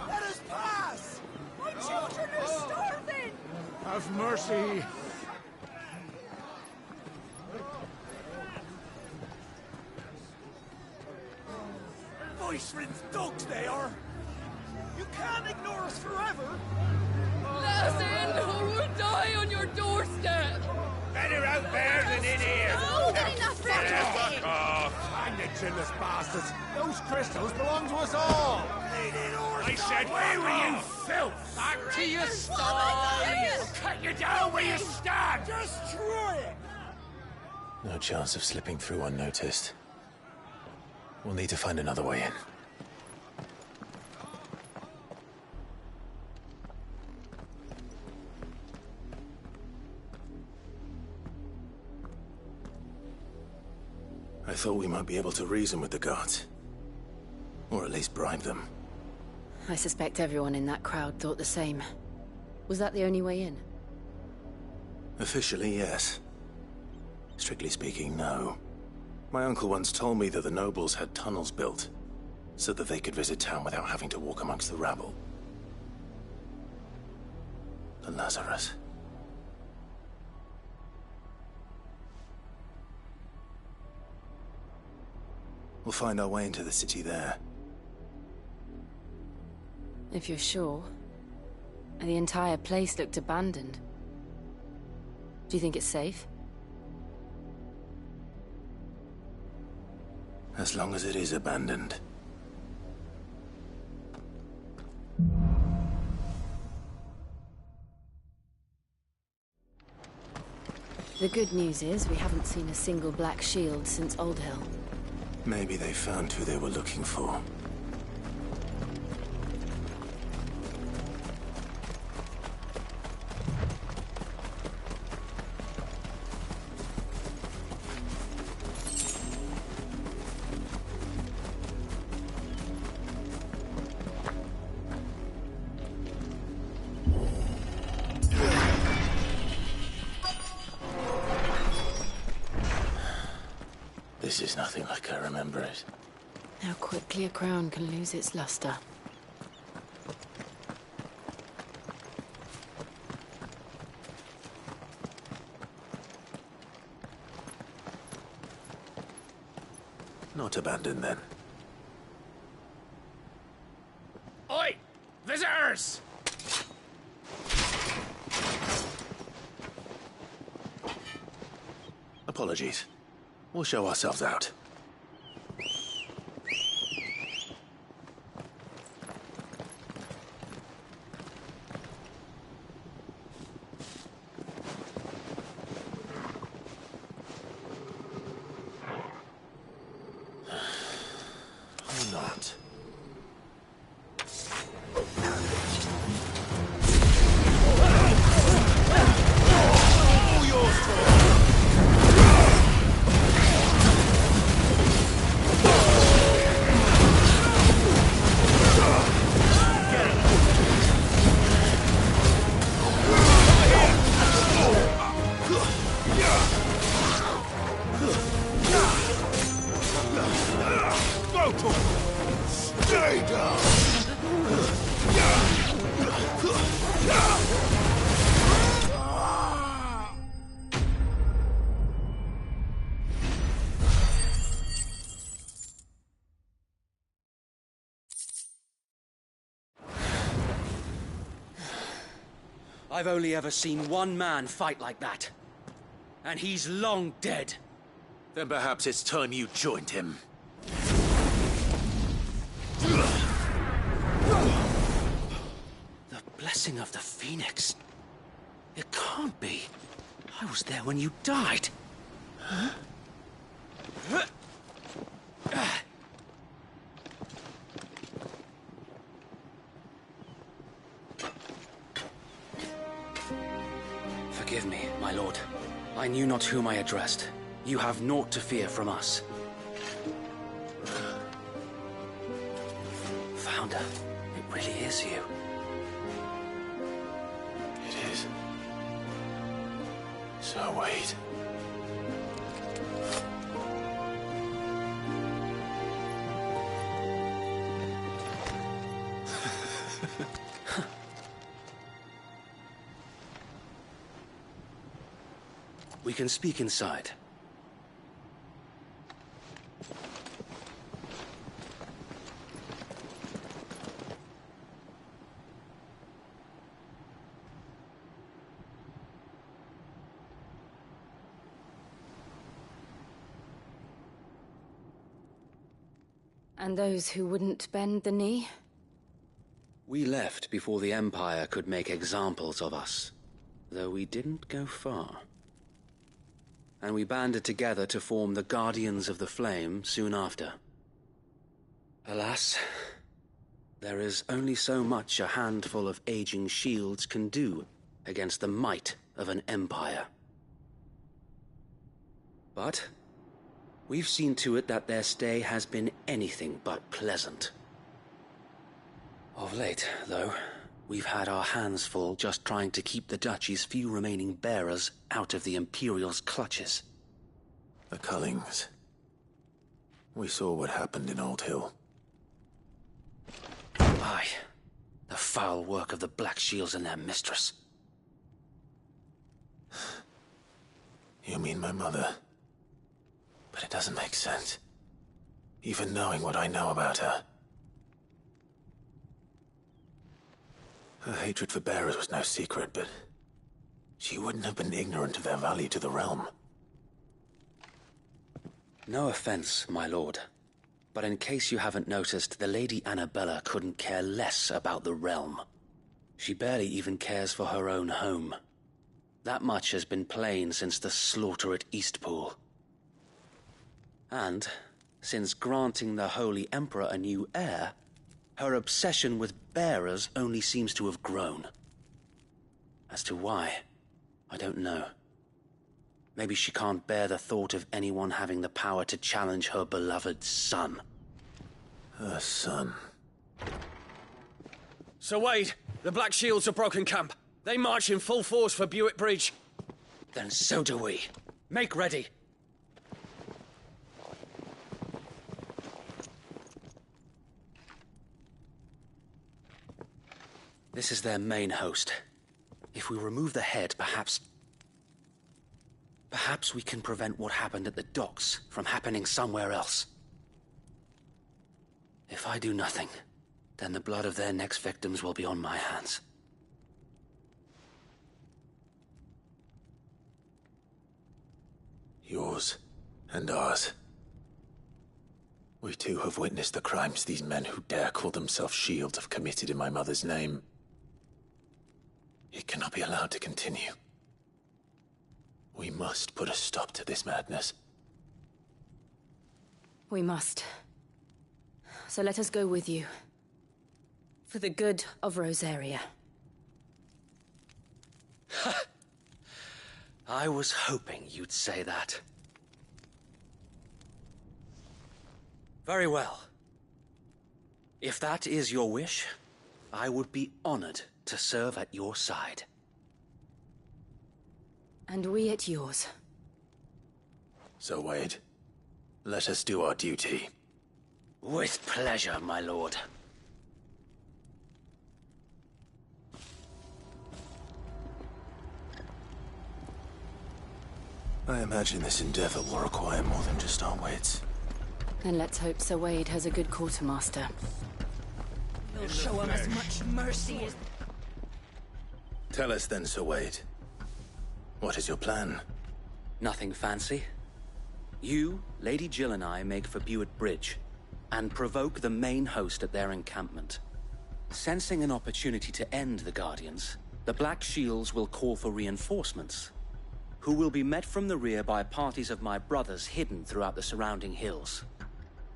Let us pass! My children are starving! Have mercy! Voice-ridden dogs they are! You can't ignore us forever! Let us in, or we'll die on your doorstep! Better out there than in here! No, not enough for Fuck off! Hang the chinless bastards! Those crystals belong to us all! I said, where were you, filth? Back to your style! I'll cut you down where you stand! Destroy it! No chance of slipping through unnoticed. We'll need to find another way in. I thought we might be able to reason with the guards. Or at least bribe them. I suspect everyone in that crowd thought the same. Was that the only way in? Officially, yes. Strictly speaking, no. My uncle once told me that the nobles had tunnels built, so that they could visit town without having to walk amongst the rabble. The Lazarus. We'll find our way into the city there. If you're sure. The entire place looked abandoned. Do you think it's safe? As long as it is abandoned. The good news is we haven't seen a single Black Shield since Old Hill. Maybe they found who they were looking for. This is nothing like I remember it. How quickly a crown can lose its luster. Not abandoned, then. Oi! Visitors! Apologies. We'll show ourselves out. Or not. Stay down! I've only ever seen one man fight like that. And he's long dead. Then perhaps it's time you joined him. The blessing of the Phoenix. It can't be. I was there when you died. Huh? Forgive me, my lord. I knew not whom I addressed. You have naught to fear from us. Founder, it really is you. It is. So wait. We can speak inside. And those who wouldn't bend the knee? We left before the Empire could make examples of us, though we didn't go far. And we banded together to form the Guardians of the Flame soon after. Alas, there is only so much a handful of aging shields can do against the might of an empire. But we've seen to it that their stay has been anything but pleasant. Of late, though, we've had our hands full just trying to keep the Duchy's few remaining bearers out of the Imperial's clutches. The Cullings. We saw what happened in Old Hill. Aye. The foul work of the Black Shields and their mistress. You mean my mother? But it doesn't make sense. Even knowing what I know about her. Her hatred for bearers was no secret, but she wouldn't have been ignorant of their value to the realm. No offense, my lord, but in case you haven't noticed, the Lady Annabella couldn't care less about the realm. She barely even cares for her own home. That much has been plain since the slaughter at Eastpool. And, since granting the Holy Emperor a new heir, her obsession with bearers only seems to have grown. As to why, I don't know. Maybe she can't bear the thought of anyone having the power to challenge her beloved son. Her son. Sir Wade, the Black Shields have broken camp. They march in full force for Buick Bridge. Then so do we. Make ready. This is their main host. If we remove the head, perhaps we can prevent what happened at the docks from happening somewhere else. If I do nothing, then the blood of their next victims will be on my hands. Yours and ours. We too have witnessed the crimes these men who dare call themselves Shield have committed in my mother's name. It cannot be allowed to continue. We must put a stop to this madness. We must. So let us go with you. For the good of Rosaria. I was hoping you'd say that. Very well. If that is your wish, I would be honored to serve at your side. And we at yours. So, Wade, let us do our duty. With pleasure, my lord. I imagine this endeavor will require more than just our wits. Then let's hope Sir Wade has a good quartermaster. We'll show him as much mercy as... Tell us then, Sir Wade. What is your plan? Nothing fancy. You, Lady Jill and I make for Buett Bridge, and provoke the main host at their encampment. Sensing an opportunity to end the Guardians, the Black Shields will call for reinforcements, who will be met from the rear by parties of my brothers hidden throughout the surrounding hills.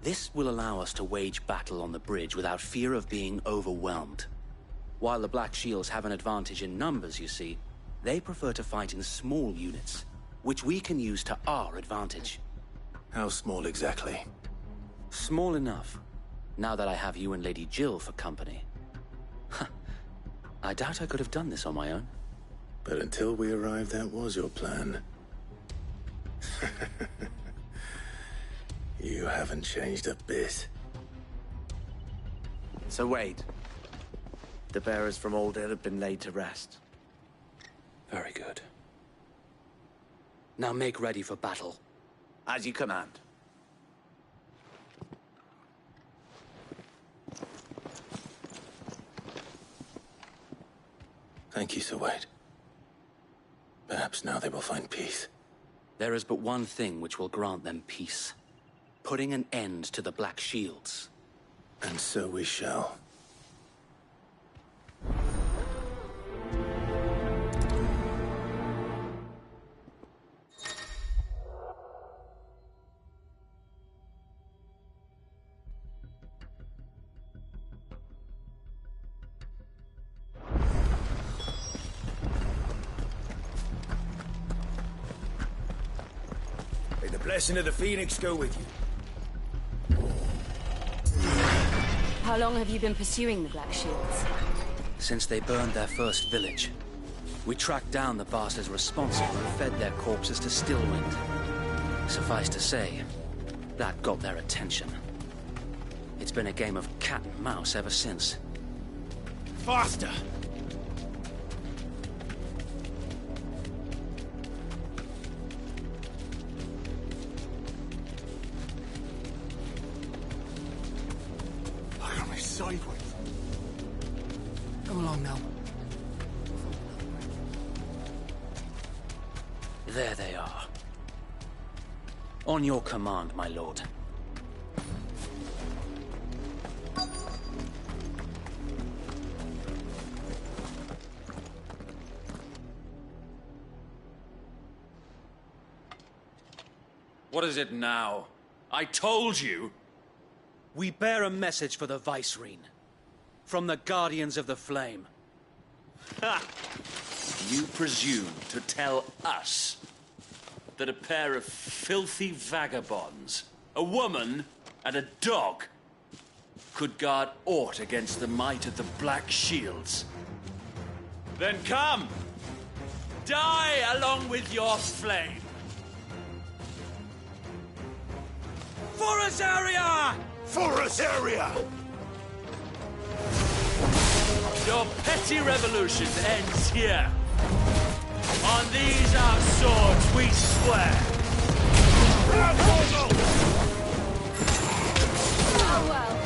This will allow us to wage battle on the bridge without fear of being overwhelmed. While the Black Shields have an advantage in numbers, you see, they prefer to fight in small units, which we can use to our advantage. How small exactly? Small enough, now that I have you and Lady Jill for company. I doubt I could have done this on my own. But until we arrived, that was your plan. You haven't changed a bit. So Wade, the bearers from Aldale have been laid to rest. Very good. Now make ready for battle. As you command. Thank you, Sir Wade. Perhaps now they will find peace. There is but one thing which will grant them peace. Putting an end to the Black Shields. And so we shall. May the blessing of the Phoenix go with you. How long have you been pursuing the Black Shields? Since they burned their first village. We tracked down the bastards responsible and fed their corpses to Stillwind. Suffice to say, that got their attention. It's been a game of cat and mouse ever since. Faster! Look at me sideways. Come along now. There they are. On your command, my lord. What is it now? I told you! We bear a message for the Vicereine. From the Guardians of the Flame. Ha! You presume to tell us that a pair of filthy vagabonds, a woman and a dog, could guard aught against the might of the Black Shields? Then come! Die along with your flame! For Rosaria! For Rosaria! Your petty revolution ends here. On these our swords we swear. Oh well.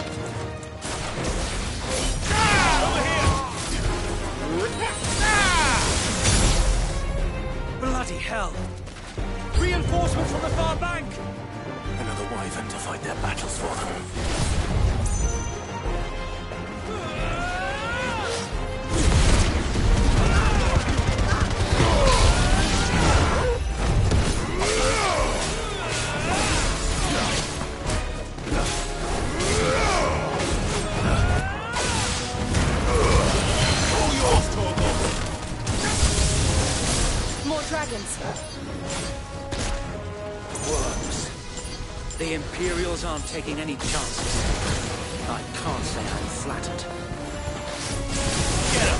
Bloody hell! Reinforcements from the far bank! Another wyvern to fight their battles for them. More dragons. Worms. The Imperials aren't taking any chances. I can't say I'm flattered. Get him!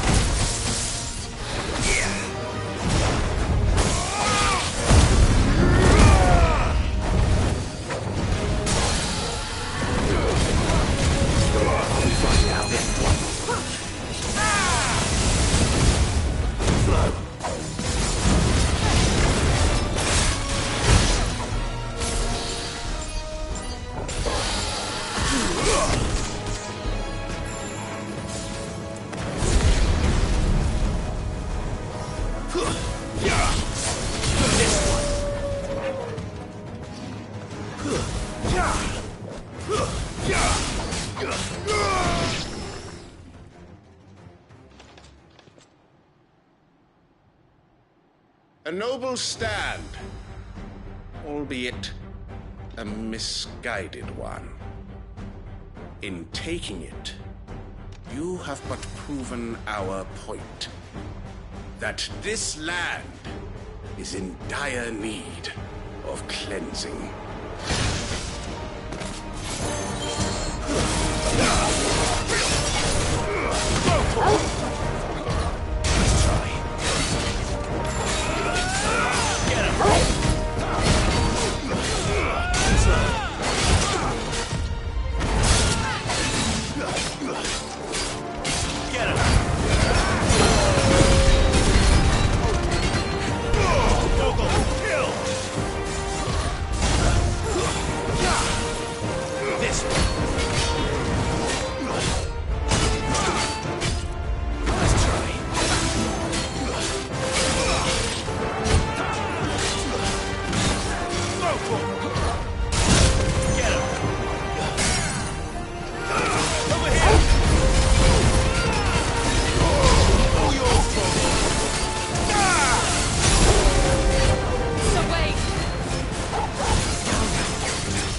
A noble stand, albeit a misguided one. In taking it, you have but proven our point. That this land is in dire need of cleansing.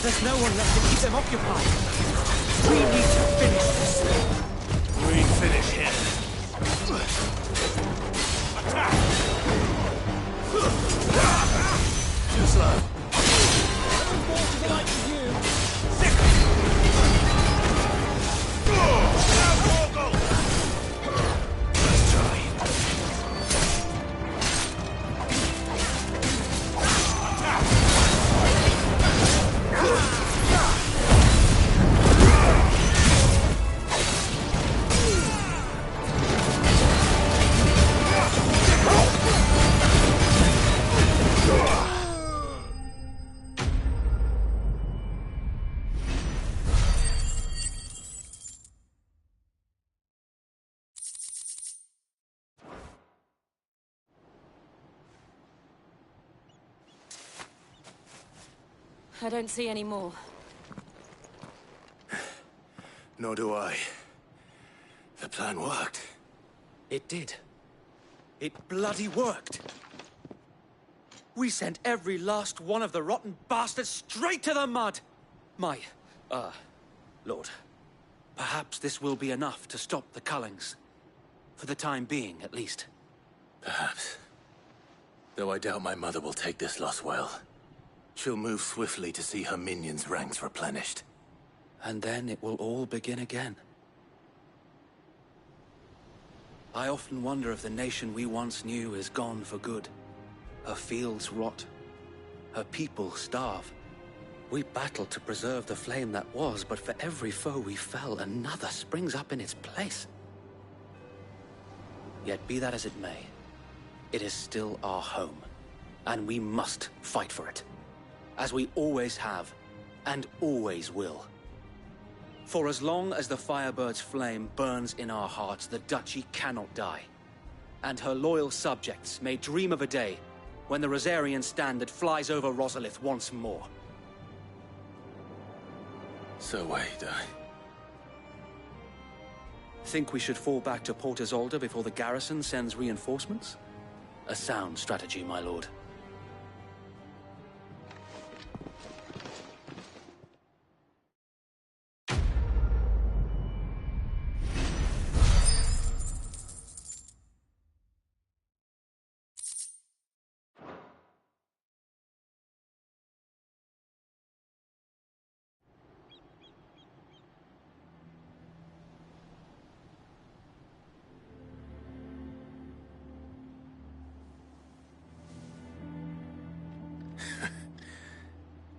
There's no one left to keep them occupied. We need to finish this. We finish him. Attack! Too slow. I don't see any more. Nor do I. The plan worked. It did. It bloody worked. We sent every last one of the rotten bastards straight to the mud! Lord, perhaps this will be enough to stop the Cullings. For the time being, at least. Perhaps. Though I doubt my mother will take this loss well. She'll move swiftly to see her minions' ranks replenished. And then it will all begin again. I often wonder if the nation we once knew is gone for good. Her fields rot. Her people starve. We battled to preserve the flame that was, but for every foe we fell, another springs up in its place. Yet be that as it may, it is still our home, and we must fight for it, as we always have, and always will. For as long as the Firebird's flame burns in our hearts, the Duchy cannot die, and her loyal subjects may dream of a day when the Rosarian standard flies over Rosalith once more. So wait, Think we should fall back to Port Isolde before the garrison sends reinforcements? A sound strategy, my lord.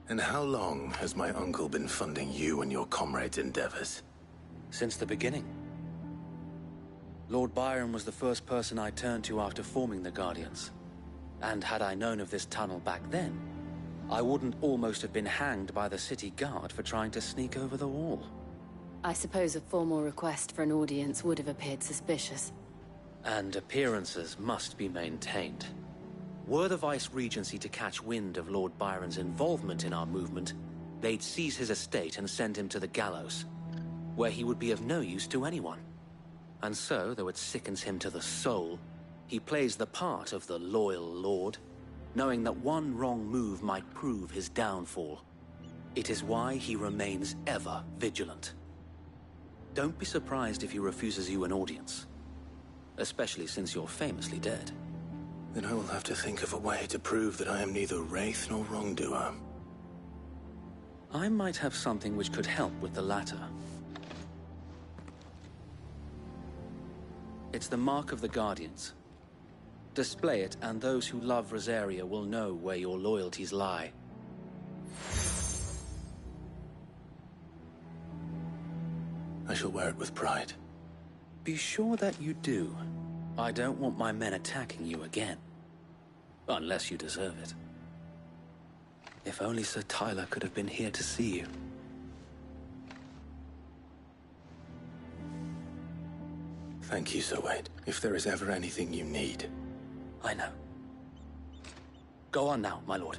And how long has my uncle been funding you and your comrades' endeavors? Since the beginning. Lord Byron was the first person I turned to after forming the Guardians. And had I known of this tunnel back then, I wouldn't almost have been hanged by the city guard for trying to sneak over the wall. I suppose a formal request for an audience would have appeared suspicious. And appearances must be maintained. Were the Vice-Regency to catch wind of Lord Byron's involvement in our movement, they'd seize his estate and send him to the gallows, where he would be of no use to anyone. And so, though it sickens him to the soul, he plays the part of the loyal lord, knowing that one wrong move might prove his downfall. It is why he remains ever vigilant. Don't be surprised if he refuses you an audience, especially since you're famously dead. Then I will have to think of a way to prove that I am neither wraith nor wrongdoer. I might have something which could help with the latter. It's the Mark of the Guardians. Display it, and those who love Rosaria will know where your loyalties lie. I shall wear it with pride. Be sure that you do. I don't want my men attacking you again. Unless you deserve it. If only Sir Tyler could have been here to see you. Thank you, Sir Wade. If there is ever anything you need. I know. Go on now, my lord.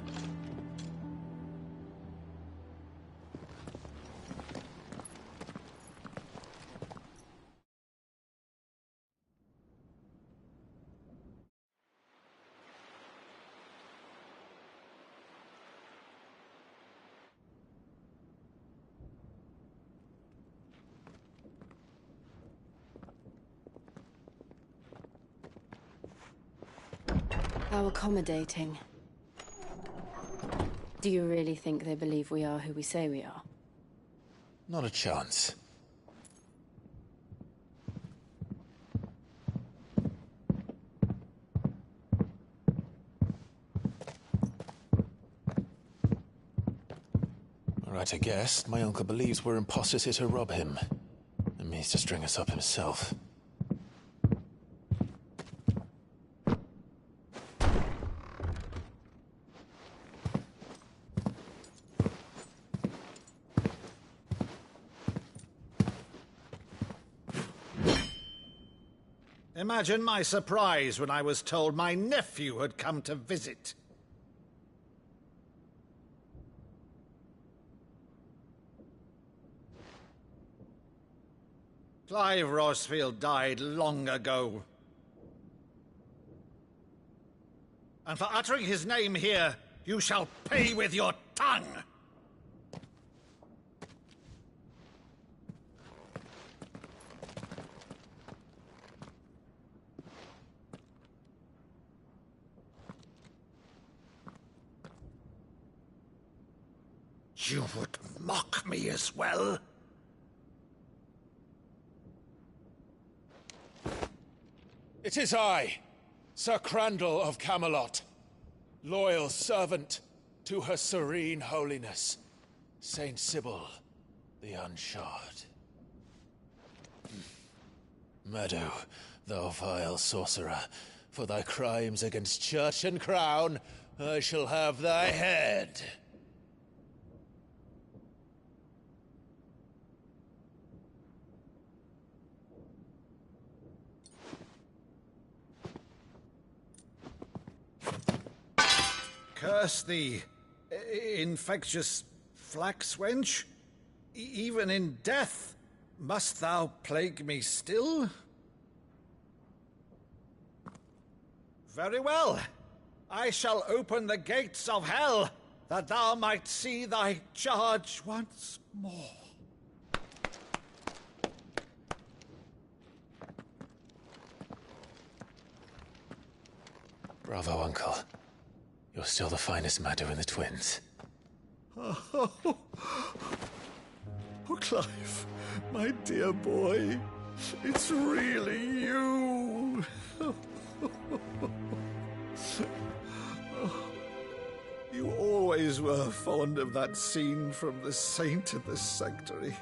How accommodating. Do you really think they believe we are who we say we are? Not a chance. Right, I guess. My uncle believes we're imposters here to rob him. And means to string us up himself. Imagine my surprise when I was told my nephew had come to visit. Clive Rosfield died long ago. And for uttering his name here, you shall pay with your tongue! You would mock me as well? It is I, Sir Crandall of Camelot, loyal servant to Her Serene Holiness, Saint Sybil the Unshod. Meadow, Thou vile sorcerer, for thy crimes against church and crown, I shall have thy head. Curse thee, infectious flax wench. Even in death, must thou plague me still? Very well. I shall open the gates of hell, that thou might see thy charge once more. Bravo, Uncle. You're still the finest Madu in the twins. Oh, Clive, my dear boy, it's really you. You always were fond of that scene from The Saint in the Sanctuary.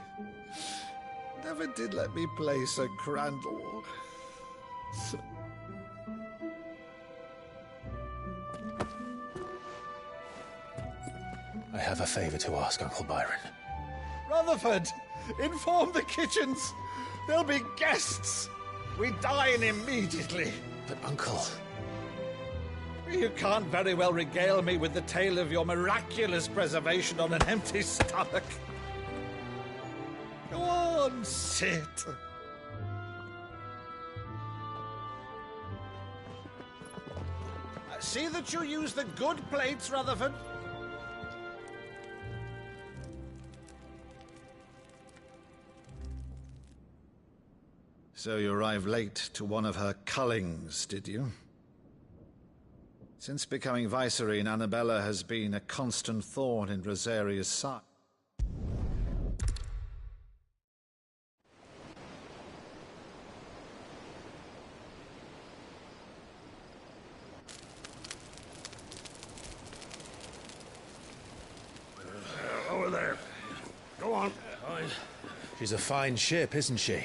Never did let me play Sir Crandall. I have a favor to ask, Uncle Byron. Rutherford, inform the kitchens. There'll be guests. We dine immediately. But, Uncle... You can't very well regale me with the tale of your miraculous preservation on an empty stomach. Go on, sit. See that you use the good plates, Rutherford. So you arrived late to one of her cullings, did you? Since becoming Vicereine, Annabella has been a constant thorn in Rosaria's side. Over there. Go on. She's a fine ship, isn't she?